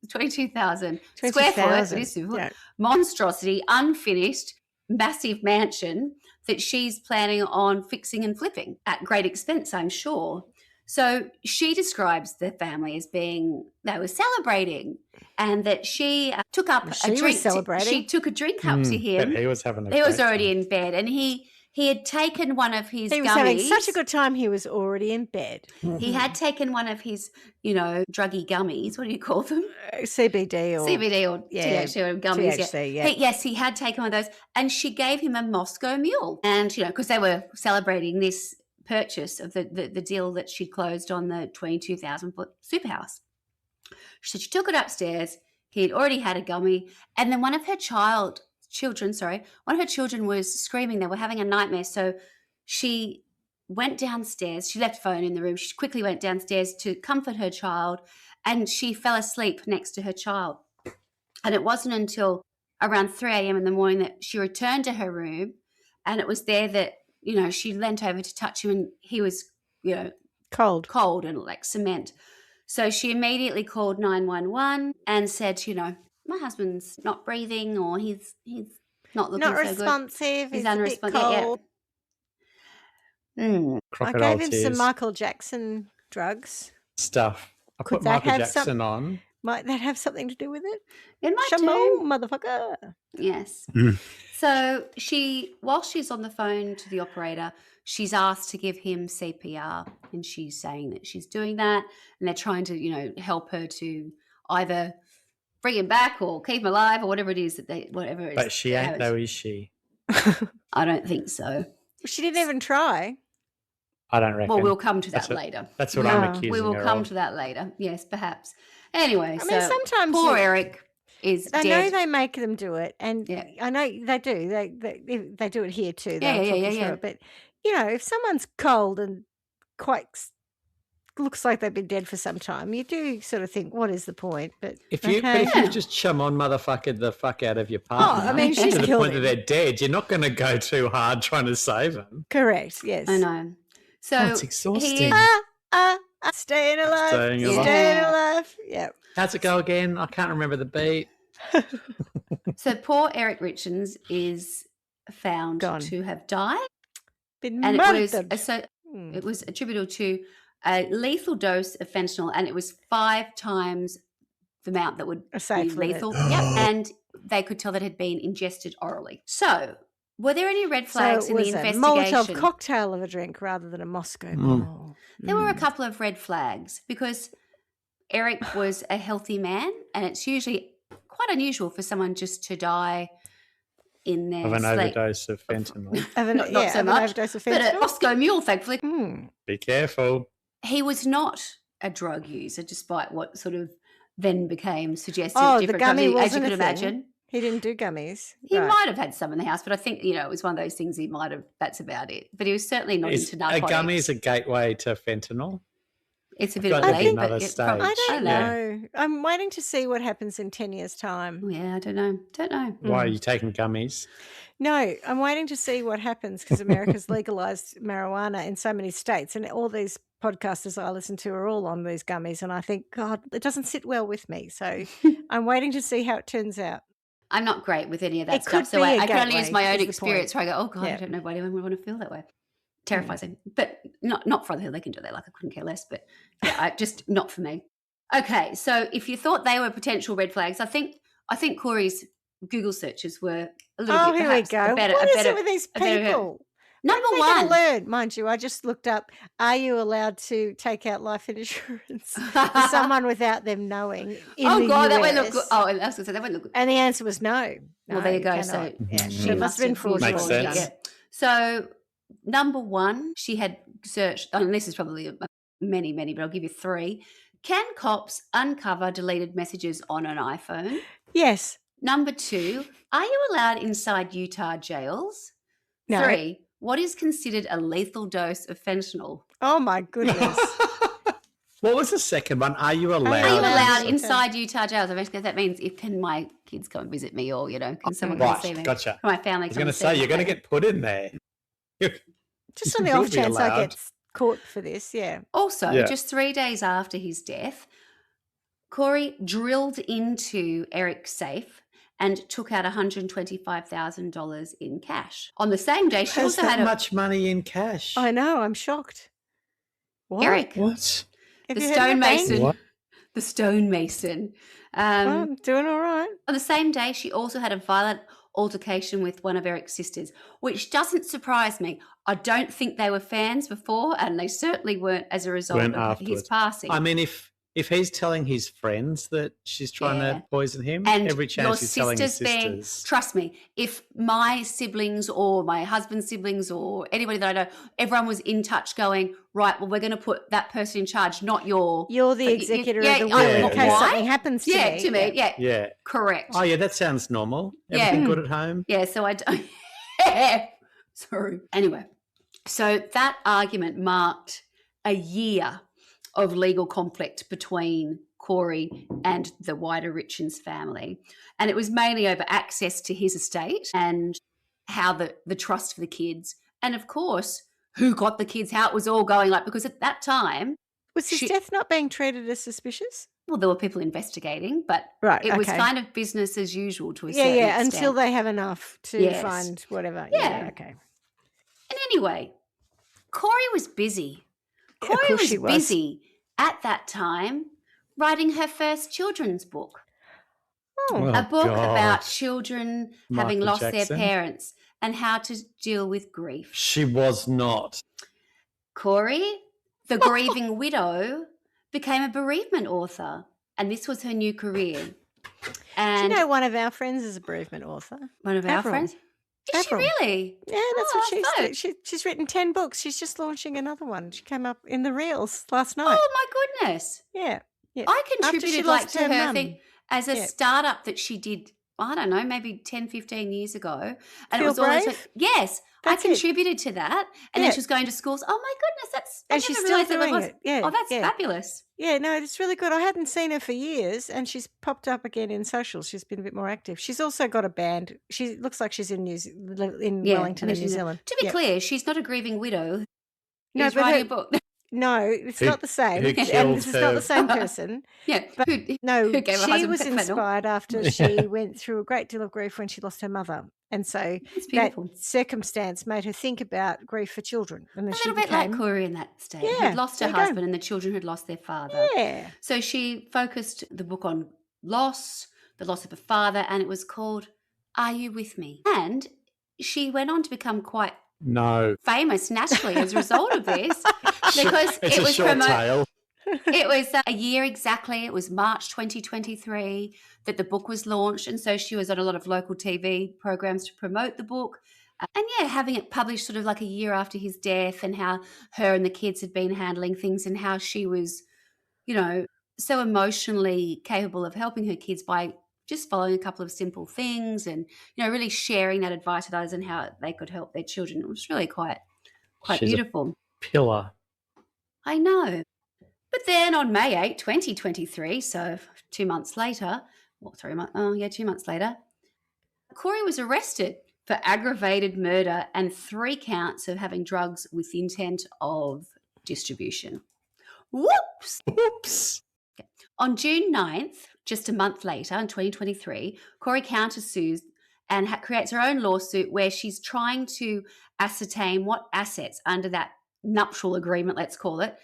22,000 square foot monstrosity, unfinished, massive mansion that she's planning on fixing and flipping at great expense, I'm sure. So she describes the family as being, they were celebrating, and that she took up a drink. She took a drink up to him. But he was having He was already in bed, and he had taken one of his gummies. He was having such a good time, he was already in bed. He had taken one of his, druggy gummies. What do you call them? CBD or THC or gummies. THC, yeah. Yes, he had taken one of those, and she gave him a Moscow Mule. And, because they were celebrating this purchase of the deal that she closed on the 22,000-foot super house. So she took it upstairs. He had already had a gummy, and then one of her children was screaming. They were having a nightmare. So she went downstairs. She left phone in the room. She quickly went downstairs to comfort her child, and she fell asleep next to her child. And it wasn't until around 3 a.m. in the morning that she returned to her room, and it was there that, she leant over to touch him, and he was, cold and like cement. So she immediately called 911 and said, my husband's not breathing, or he's not looking not so responsive. good. He's unresponsive. cold. I gave him some Michael Jackson drugs. Stuff. I put Michael Jackson on. Might that have something to do with it? It might do, motherfucker. Yes. So while she's on the phone to the operator, she's asked to give him CPR, and she's saying that she's doing that, and they're trying to, help her to either bring him back or keep him alive or whatever it is But she ain't though, is she? I don't think so. She didn't even try. I don't reckon. Well, we'll come to that later. That's what I'm accusing her of. We will come to that later. Yes, perhaps. Anyway, sometimes poor Eric is dead. I know they make them do it, and I know they do. They do it here too. Yeah. But if someone's cold and quite looks like they've been dead for some time, you do sort of think, what is the point? But if you just chum on motherfucker the fuck out of your partner, she's to the killed point him. that they're dead, you're not going to go too hard trying to save them. Correct. Yes, I know. So it's exhausting. Staying alive. Staying alive. Yeah. How's it go again? I can't remember the beat. So poor Eric Richins is found to have died. Been and murdered. It was attributable to a lethal dose of fentanyl, and it was 5 times the amount that would be lethal. And they could tell that it had been ingested orally. So were there any red flags in the investigation? So it was a Molotov cocktail of a drink rather than a Moscow Mule. There were a couple of red flags because Eric was a healthy man, and it's usually quite unusual for someone just to die in their sleep. Overdose of fentanyl. Not so much, overdose of but fentanyl. a Moscow Mule, thankfully. Be careful. He was not a drug user, despite what sort of then became suggested. The gummy wasn't as you could imagine. He didn't do gummies. He might have had some in the house, but I think, it was one of those things he might have, that's about it. But he was certainly not into narcotics. A gummy is a gateway to fentanyl? It's a bit of a leap. I don't know. I'm waiting to see what happens in 10 years' time. Yeah, I don't know. Why are you taking gummies? No, I'm waiting to see what happens because America's legalized marijuana in so many states, and all these podcasters I listen to are all on these gummies, and I think, God, it doesn't sit well with me. So I'm waiting to see how it turns out. I'm not great with any of that stuff, so I can only use my own experience where I go, oh, God, I don't know why anyone would want to feel that way. Terrifies him. But not for they can do that, like I couldn't care less, but just not for me. Okay, so if you thought they were potential red flags, I think Khouri's Google searches were a little bit perhaps what is it with these people? Number one. What learn, mind you, I just looked up, are you allowed to take out life insurance for someone without them knowing in the God, US? that won't look good. Oh, I was going to say, that won't look good. And the answer was no. Well, there you go. So she must have been fraudulent. Makes sense. Yeah. So number 1, she had searched, and this is probably many, but I'll give you 3. Can cops uncover deleted messages on an iPhone? Yes. Number 2, are you allowed inside Utah jails? No. 3, what is considered a lethal dose of fentanyl? Oh, my goodness. What was the second one? Are you allowed? Are you allowed inside Utah jails? That means can my kids come and visit me, or, can someone come see me? Gotcha. Can my family come and see me? I was going to say, you're going to get put in there. Just on the off chance I get caught for this, yeah. Also, just 3 days after his death, Khouri drilled into Eric's safe and took out $125,000 in cash. On the same day, she also had much money in cash. I know, I'm shocked. What? Eric. What? The stonemason. What? The stonemason. I'm doing all right. On the same day, she also had a violent altercation with one of Eric's sisters, which doesn't surprise me. I don't think they were fans before, and they certainly weren't as a result of his passing. I mean, if he's telling his friends that she's trying to poison him, and every chance he's telling his sisters. Trust me, if my siblings or my husband's siblings or anybody that I know, everyone was in touch going, right, well, we're going to put that person in charge, not your... You're the executor of the will in case something happens to me. To me, yeah. Correct. Oh, yeah, that sounds normal. Everything good at home? Yeah, so I don't... Sorry. Anyway, so that argument marked a year of legal conflict between Khouri and the wider Richins family. And it was mainly over access to his estate and how the trust for the kids. And, of course, who got the kids, how it was all going. Because at that time... Was his death not being treated as suspicious? Well, there were people investigating, but it was kind of business as usual to a certain extent. Yeah, until they have enough to find whatever. Yeah, okay. And anyway, Khouri was busy. Khouri was busy at that time writing her first children's book. A book about children having lost their parents and how to deal with grief. She was not. Khouri, the grieving widow, became a bereavement author, and this was her new career. And do you know one of our friends is a bereavement author? One of our friends? Is she really? Yeah, that's what she's written 10 books. She's just launching another one. She came up in the reels last night. Oh, my goodness. Yeah. I contributed to her thing as a startup that she did, I don't know, maybe 10, 15 years ago. And Feel it was always brave? yes, I contributed to that. And then she was going to schools. Oh, my goodness, I she's never still realised doing that was. it. Yeah, oh, that's fabulous. Yeah, no, it's really good. I hadn't seen her for years, and she's popped up again in socials. She's been a bit more active. She's also got a band. She looks like she's in Wellington, in New Zealand. To be clear, she's not a grieving widow. No, She's writing a book. No, it's not the same. And this is not the same person. But she was inspired after she went through a great deal of grief when she lost her mother. And so that circumstance made her think about grief for children. And then a little bit like Khouri in that state. Yeah, who'd lost her husband and the children had lost their father. Yeah. So she focused the book on loss, the loss of a father, and it was called Are You With Me? And she went on to become quite famous nationally as a result of this because it was promoted. It was a year exactly. It was March 2023 that the book was launched. And so she was on a lot of local TV programs to promote the book. And having it published sort of like a year after his death and how her and the kids had been handling things and how she was, so emotionally capable of helping her kids by just following a couple of simple things and, really sharing that advice with others and how they could help their children. It was really quite She's beautiful. A pillar. I know. But then on May 8, 2023, so 2 months later, 2 months later, Khouri was arrested for aggravated murder and 3 counts of having drugs with the intent of distribution. Whoops! Okay. On June 9th, just a month later, in 2023, Khouri countersues and creates her own lawsuit where she's trying to ascertain what assets under that nuptial agreement, let's call it,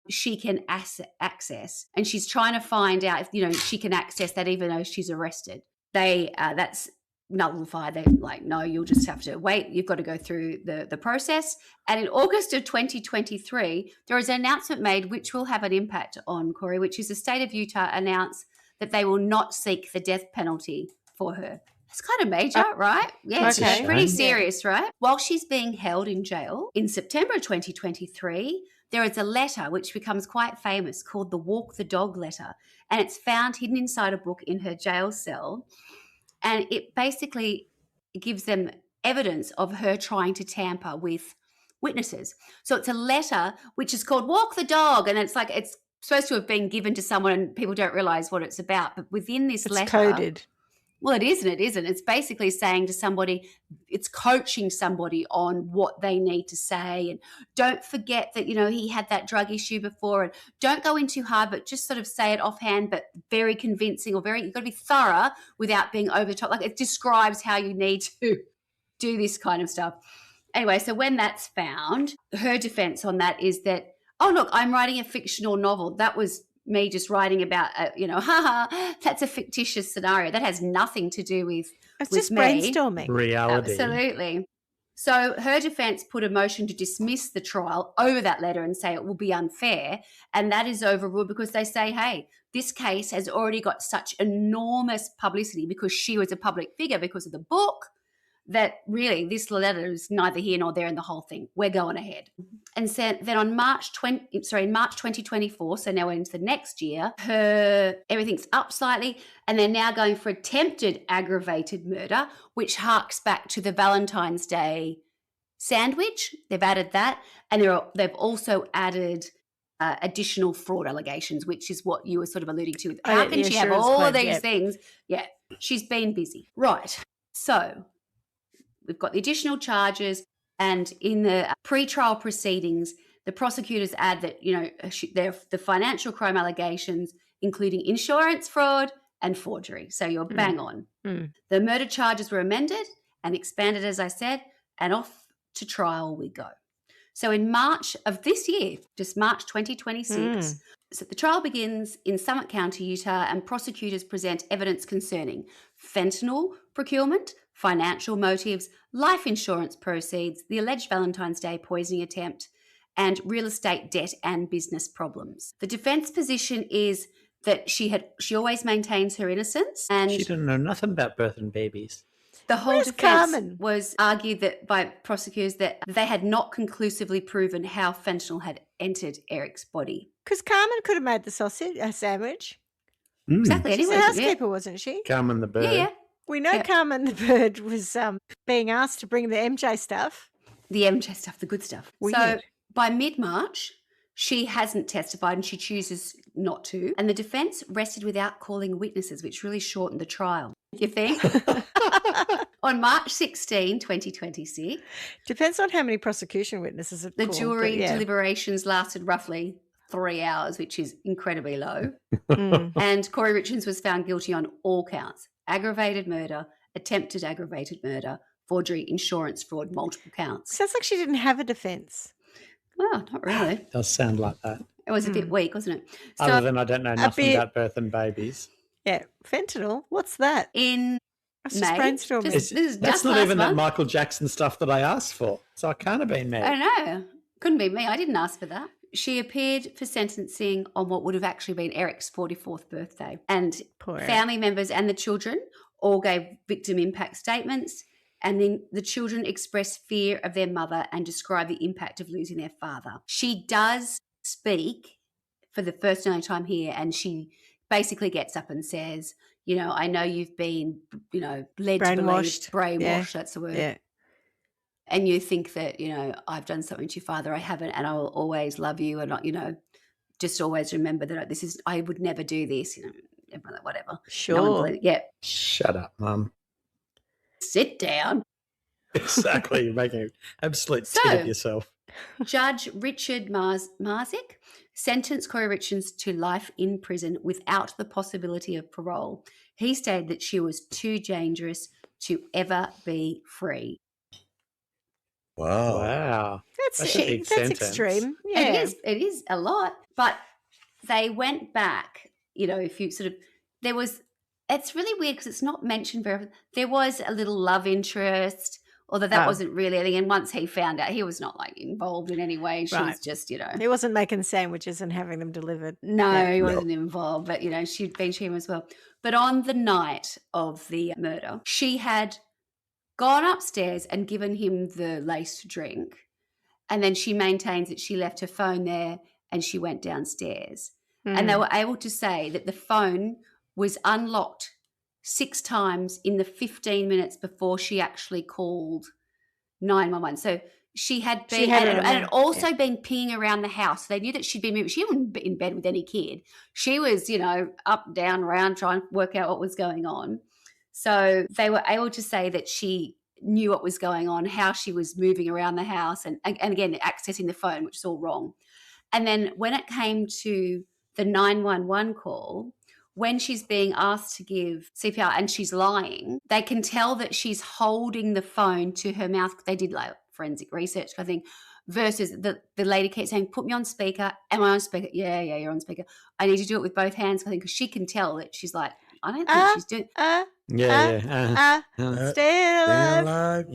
she can access. And she's trying to find out if, she can access that even though she's arrested. That's nullified. They're like, no, you'll just have to wait. You've got to go through the process. And in August of 2023, there is an announcement made which will have an impact on Khouri, which is the state of Utah announced that they will not seek the death penalty for her. It's kind of major, right? Yeah, okay. It's pretty serious, right? While she's being held in jail, in September 2023, there is a letter which becomes quite famous called the Walk the Dog letter, and it's found hidden inside a book in her jail cell, and it basically gives them evidence of her trying to tamper with witnesses. So it's a letter which is called Walk the Dog, and it's supposed to have been given to someone and people don't realise what it's about, but within this letter... It's coded. Well, it isn't. It isn't. It's basically saying to somebody, it's coaching somebody on what they need to say. And don't forget that, he had that drug issue before, and don't go in too hard, but just sort of say it offhand, but very convincing, or you've got to be thorough without being over the top. Like, it describes how you need to do this kind of stuff. Anyway, so when that's found, her defense on that is that, oh, look, I'm writing a fictional novel. That was me just writing about, that's a fictitious scenario. That has nothing to do with It's just me. Brainstorming. Reality. Absolutely. So her defence put a motion to dismiss the trial over that letter and say it will be unfair, and that is overruled because they say, hey, this case has already got such enormous publicity because she was a public figure because of the book, that really this letter is neither here nor there in the whole thing. We're going ahead. And so then on March 2024, so now we're into the next year, everything's up slightly, and they're now going for attempted aggravated murder, which harks back to the Valentine's Day sandwich. They've added that, and they've also added additional fraud allegations, which is what you were sort of alluding to. How can she have all of these things? Yeah, she's been busy. Right. So we've got the additional charges, and in the pre-trial proceedings, the prosecutors add that, the financial crime allegations, including insurance fraud and forgery. So you're bang on. The murder charges were amended and expanded, as I said, and off to trial we go. So in March of this year, just March 2026, so the trial begins in Summit County, Utah, and prosecutors present evidence concerning fentanyl procurement, financial motives, life insurance proceeds, the alleged Valentine's Day poisoning attempt, and real estate debt and business problems. The defense position is that she always maintains her innocence, and she didn't know nothing about birthing babies. The whole defense was argued that by prosecutors that they had not conclusively proven how fentanyl had entered Eric's body. Because Carmen could have made the sandwich. Exactly. She's a housekeeper, wasn't she? Carmen the bird. Yeah. We know Carmen the bird was being asked to bring the MJ stuff. The MJ stuff, the good stuff. Weird. So by mid-March, she hasn't testified and she chooses not to. And the defense rested without calling witnesses, which really shortened the trial. You think? On March 16, 2026. Depends on how many prosecution witnesses have The called, jury deliberations lasted roughly 3 hours, which is incredibly low. And Khouri Richins was found guilty on all counts: aggravated murder, attempted aggravated murder, forgery, insurance fraud, multiple counts. Sounds like she didn't have a defence. Well, not really. It does sound like that. It was a bit weak, wasn't it? So, other than I don't know nothing about birthing babies. Yeah, fentanyl. What's that? In May, just brainstorming. That's not even that Michael Jackson stuff that I asked for, so it can't have been me. I know. Couldn't be me. I didn't ask for that. She appeared for sentencing on what would have actually been Eric's 44th birthday. And family members and the children all gave victim impact statements. And then the children expressed fear of their mother and described the impact of losing their father. She does speak for the first and only time here, and she basically gets up and says, I know you've been, led brainwashed. To believe, brainwashed, that's the word. Yeah. And you think that, I've done something to your father, I haven't, and I will always love you, and just always remember that I would never do this, whatever. Sure. Yeah. Shut up, Mum. Sit down. Exactly. You're making an absolute tit of yourself. Judge Richard Marzik sentenced Khouri Richins to life in prison without the possibility of parole. He stated that she was too dangerous to ever be free. Wow. That's extreme. Yeah. It is a lot. But they went back, if you sort of, it's really weird because it's not mentioned very often. There was a little love interest, although that wasn't really anything. And once he found out, he was not involved in any way. She was just, He wasn't making sandwiches and having them delivered. No, he wasn't involved. But, she'd been to him as well. But on the night of the murder, she had gone upstairs and given him the laced drink. And then she maintains that she left her phone there and she went downstairs. And they were able to say that the phone was unlocked 6 times in the 15 minutes before she actually called 911. So she had been, and had also been pinging around the house. They knew that she'd been moving. She wasn't in bed with any kid. She was, up, down, around, trying to work out what was going on. So they were able to say that she knew what was going on, how she was moving around the house, and again, accessing the phone, which is all wrong. And then when it came to the 911 call, when she's being asked to give CPR and she's lying, they can tell that she's holding the phone to her mouth. They did like forensic research, I think, versus the lady keeps saying, put me on speaker. Am I on speaker? Yeah, you're on speaker. I need to do it with both hands, I think, because she can tell that she's like, I don't think she's doing stay alive.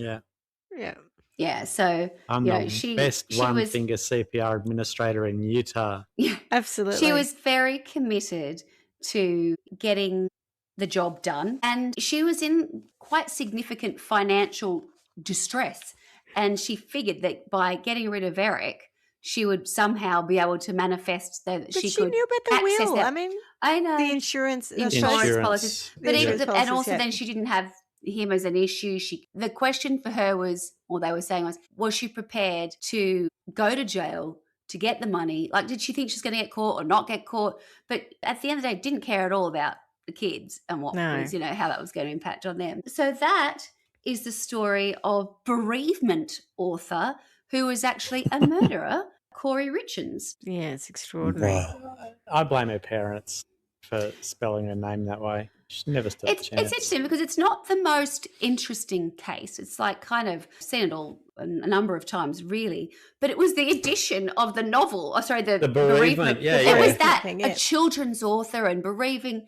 Yeah, so I'm the best one-finger CPR administrator in Utah. Yeah, absolutely. She was very committed to getting the job done, and she was in quite significant financial distress, and she figured that by getting rid of Eric, she would somehow be able to manifest that she could knew about the access will. that. I mean, I know the insurance policies, but insurance and policies, also then she didn't have him as an issue. The question for her was, or they were saying was she prepared to go to jail to get the money? Like, did she think she's going to get caught or not get caught? But at the end of the day, didn't care at all about the kids and what was, how that was going to impact on them. So that is the story of bereavement author who was actually a murderer, Khouri Richins. Yeah, it's extraordinary. Wow. I blame her parents for spelling her name that way. She never stood a chance. It's interesting because it's not the most interesting case. It's like kind of seen it all a number of times, really. But it was the addition of the novel. Oh, sorry, the bereavement. It was that a children's author and bereavement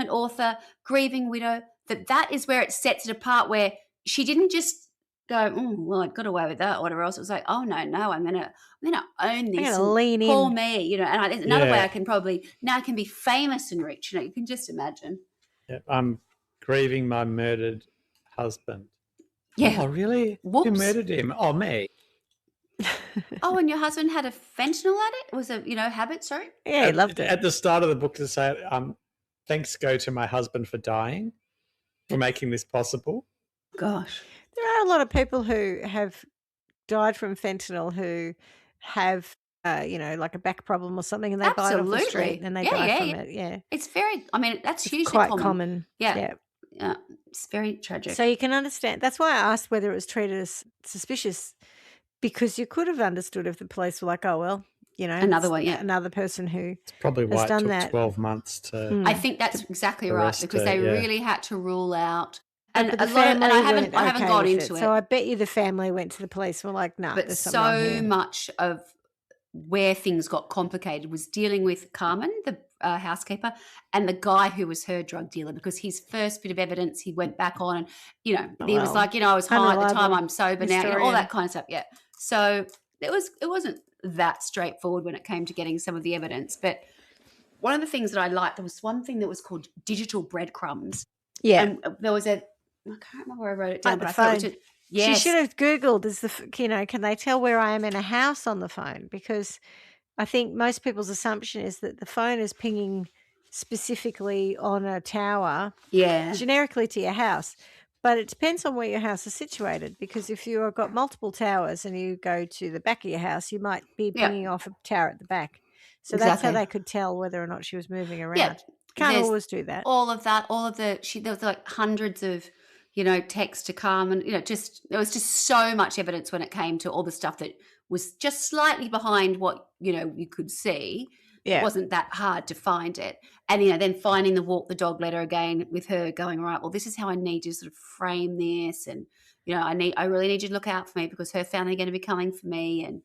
author, grieving widow. That is where it sets it apart. Where she didn't just go, well, I got away with that, or whatever else. It was like, oh no, I'm gonna own this. I'm gonna lean in. Call me, and there's another way I can probably now I can be famous and rich. You can just imagine. Yeah, I'm grieving my murdered husband. Yeah. Oh, really? Whoops. Who murdered him? Oh, me. Oh, and your husband had a fentanyl addict? Was a habit? Sorry. Yeah, he loved it. At the start of the book, to say, thanks go to my husband for dying, for making this possible. Gosh, there are a lot of people who have died from fentanyl who have. Like a back problem or something, and they buy it off the street and they die from it. Yeah, it's very. I mean, that's hugely quite common. Yeah, it's very tragic. So you can understand. That's why I asked whether it was treated as suspicious, because you could have understood if the police were like, "Oh well, another one, another person who." It's probably why has done it took that. 12 months to. I think that's exactly right, because they really had to rule out. And a lot of, and I haven't gone into it. So I bet you the family went to the police and were like, "No." But so much of where things got complicated was dealing with Carmen, the housekeeper, and the guy who was her drug dealer, because his first bit of evidence he went back on, and he was like, I was high at the time, I'm sober now, all that kind of stuff. Yeah, so it wasn't that straightforward when it came to getting some of the evidence. But one of the things that I liked, there was one thing that was called digital breadcrumbs. Yeah, and there was I can't remember where I wrote it down, but I thought it was She should have Googled, can they tell where I am in a house on the phone? Because I think most people's assumption is that the phone is pinging specifically on a tower, generically to your house. But it depends on where your house is situated, because if you've got multiple towers and you go to the back of your house, you might be pinging off a tower at the back. So that's how they could tell whether or not she was moving around. Yeah. Can't always do that. All of that, there was like hundreds of text to Carmen, there was just so much evidence when it came to all the stuff that was just slightly behind what, you could see. Yeah. It wasn't that hard to find it. And, then finding the walk the dog letter again with her going, right, well, this is how I need to sort of frame this. And, I really need you to look out for me because her family are going to be coming for me. And,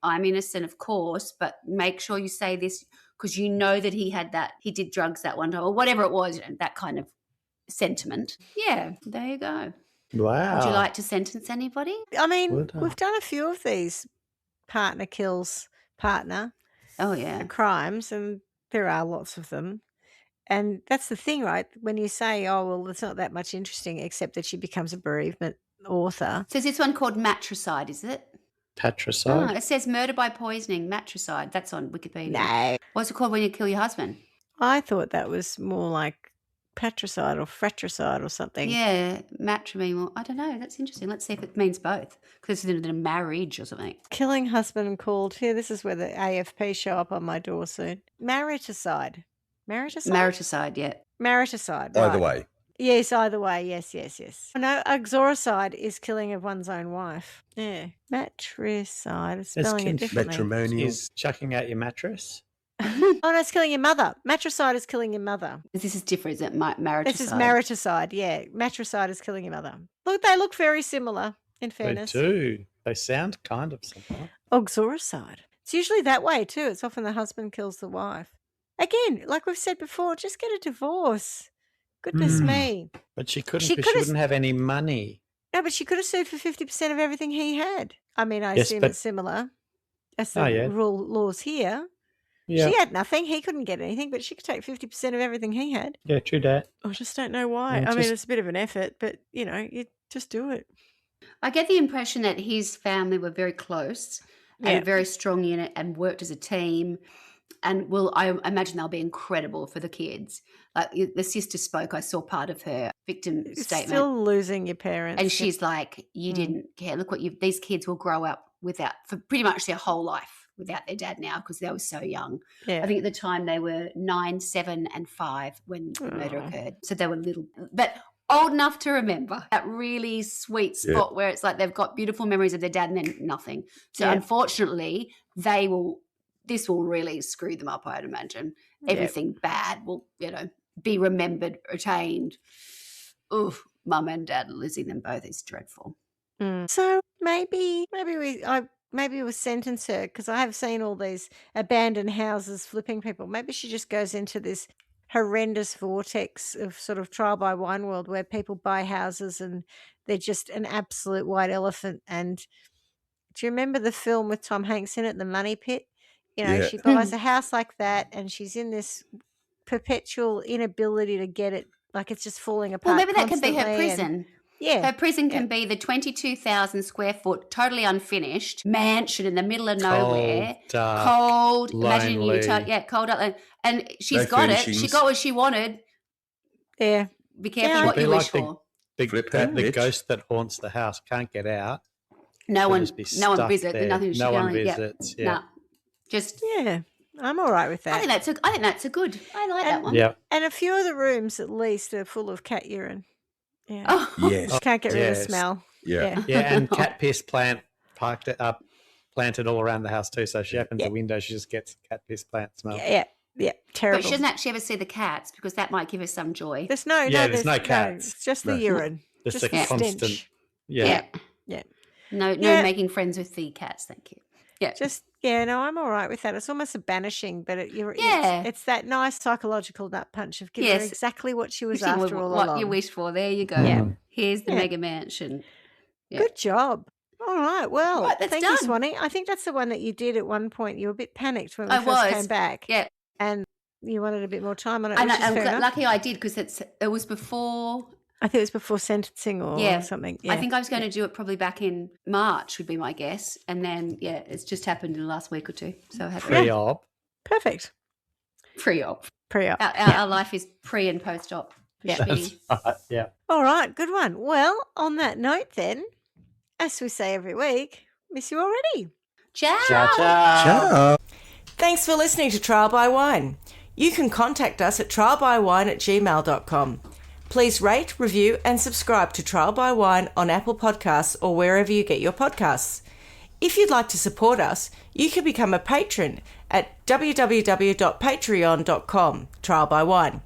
I'm innocent, of course, but make sure you say this because that he did drugs that one time or whatever it was, that kind of sentiment. Yeah, there you go. Wow. Would you like to sentence anybody? I mean, we've done a few of these partner kills partner crimes, and there are lots of them. And that's the thing, right? When you say, oh, well, it's not that much interesting except that she becomes a bereavement author. So is this one called matricide, is it? Patricide? Oh, it says murder by poisoning, matricide. That's on Wikipedia. No. What's it called when you kill your husband? I thought that was more like patricide or fratricide or something. Yeah, matrimony. Well, I don't know. That's interesting. Let's see if it means both, because it's in a marriage or something. Killing husband called. Here, this is where the AFP show up on my door soon. Mariticide. Mariticide? Mariticide, yeah. Mariticide. Either way. Yes, either way. Yes. No, uxoricide is killing of one's own wife. Yeah. Matricide, spelling it differently. Matrimonial. Is chucking out your mattress? Oh, no, it's killing your mother. Matricide is killing your mother. This is different, isn't it? Mariticide. This is mariticide, yeah. Matricide is killing your mother. Look, they look very similar, in fairness. They do. They sound kind of similar. Uxoricide. It's usually that way too. It's often the husband kills the wife. Again, like we've said before, just get a divorce. Goodness me. But she couldn't because she wouldn't have any money. No, but she could have sued for 50% of everything he had. I mean, I assume it's similar. That's the laws here. Yeah. She had nothing. He couldn't get anything, but she could take 50% of everything he had. Yeah, true that. I just don't know why. I mean, it's a bit of an effort, but, you just do it. I get the impression that his family were very close and a very strong unit and worked as a team. And I imagine they'll be incredible for the kids. Like the sister spoke, I saw part of her victim statement. Still losing your parents. And she's like, you didn't care. Look these kids will grow up for pretty much their whole life without their dad now because they were so young. Yeah. I think at the time they were 9, 7 and 5 when the murder occurred. So they were little, but old enough to remember that really sweet spot where it's like they've got beautiful memories of their dad and then nothing. So unfortunately this will really screw them up, I'd imagine. Everything bad will, be remembered, retained. Oof, mum and dad losing them both is dreadful. So maybe we'll sentence her because I have seen all these abandoned houses flipping people. Maybe she just goes into this horrendous vortex of sort of trial by wine world where people buy houses and they're just an absolute white elephant. And do you remember the film with Tom Hanks in it, The Money Pit? She buys a house like that and she's in this perpetual inability to get it, like it's just falling apart. Well, maybe that could be her prison. Her prison can be the 22,000 square foot, totally unfinished mansion in the middle of nowhere. Cold. Lonely. Imagine Utah. Cold. And she's got it. She got what she wanted. Yeah. Be careful what you wish for. The ghost that haunts the house can't get out. No one visits. No one visits. Yeah. Nah. I'm all right with that. I think that's a good. I like that one. Yeah. And a few of the rooms at least are full of cat urine. Yeah. Oh. Yes. Can't get rid of the smell. Yeah. Yeah, and cat piss planted all around the house too. So if she opens the window, she just gets cat piss plant smell. Yeah. Terrible. But she doesn't actually ever see the cats because that might give her some joy. There's no cats. No, it's just the urine. Just a constant. Stench. Yeah. No making friends with the cats, thank you. Yeah. I'm all right with that. It's almost a banishing, but it's that nice psychological nut punch of giving her exactly what she was after all along. What you wished for. There you go. Yeah. Here's the mega mansion. Yeah. Good job. All right. Well, thank done. you, Swanny. I think that's the one that you did at one point. You were a bit panicked when we first came back. Yeah. And you wanted a bit more time on it. I'm lucky I did because it was before. I think it was before sentencing or something. Yeah. I think I was going to do it probably back in March would be my guess. And then, it's just happened in the last week or two. So I had pre-op. Perfect. Pre-op. Our life is pre and post-op. That's right, yeah. All right, good one. Well, on that note then, as we say every week, miss you already. Ciao. Ciao, ciao. Ciao. Thanks for listening to Trial by Wine. You can contact us at trialbywine@gmail.com. Please rate, review and subscribe to Trial by Wine on Apple Podcasts or wherever you get your podcasts. If you'd like to support us, you can become a patron at www.patreon.com, Trial by Wine,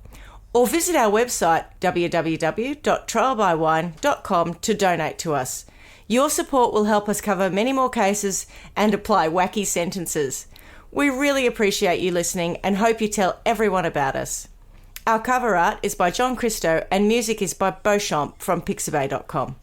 or visit our website www.trialbywine.com to donate to us. Your support will help us cover many more cases and apply wacky sentences. We really appreciate you listening and hope you tell everyone about us. Our cover art is by John Christo and music is by Beauchamp from pixabay.com.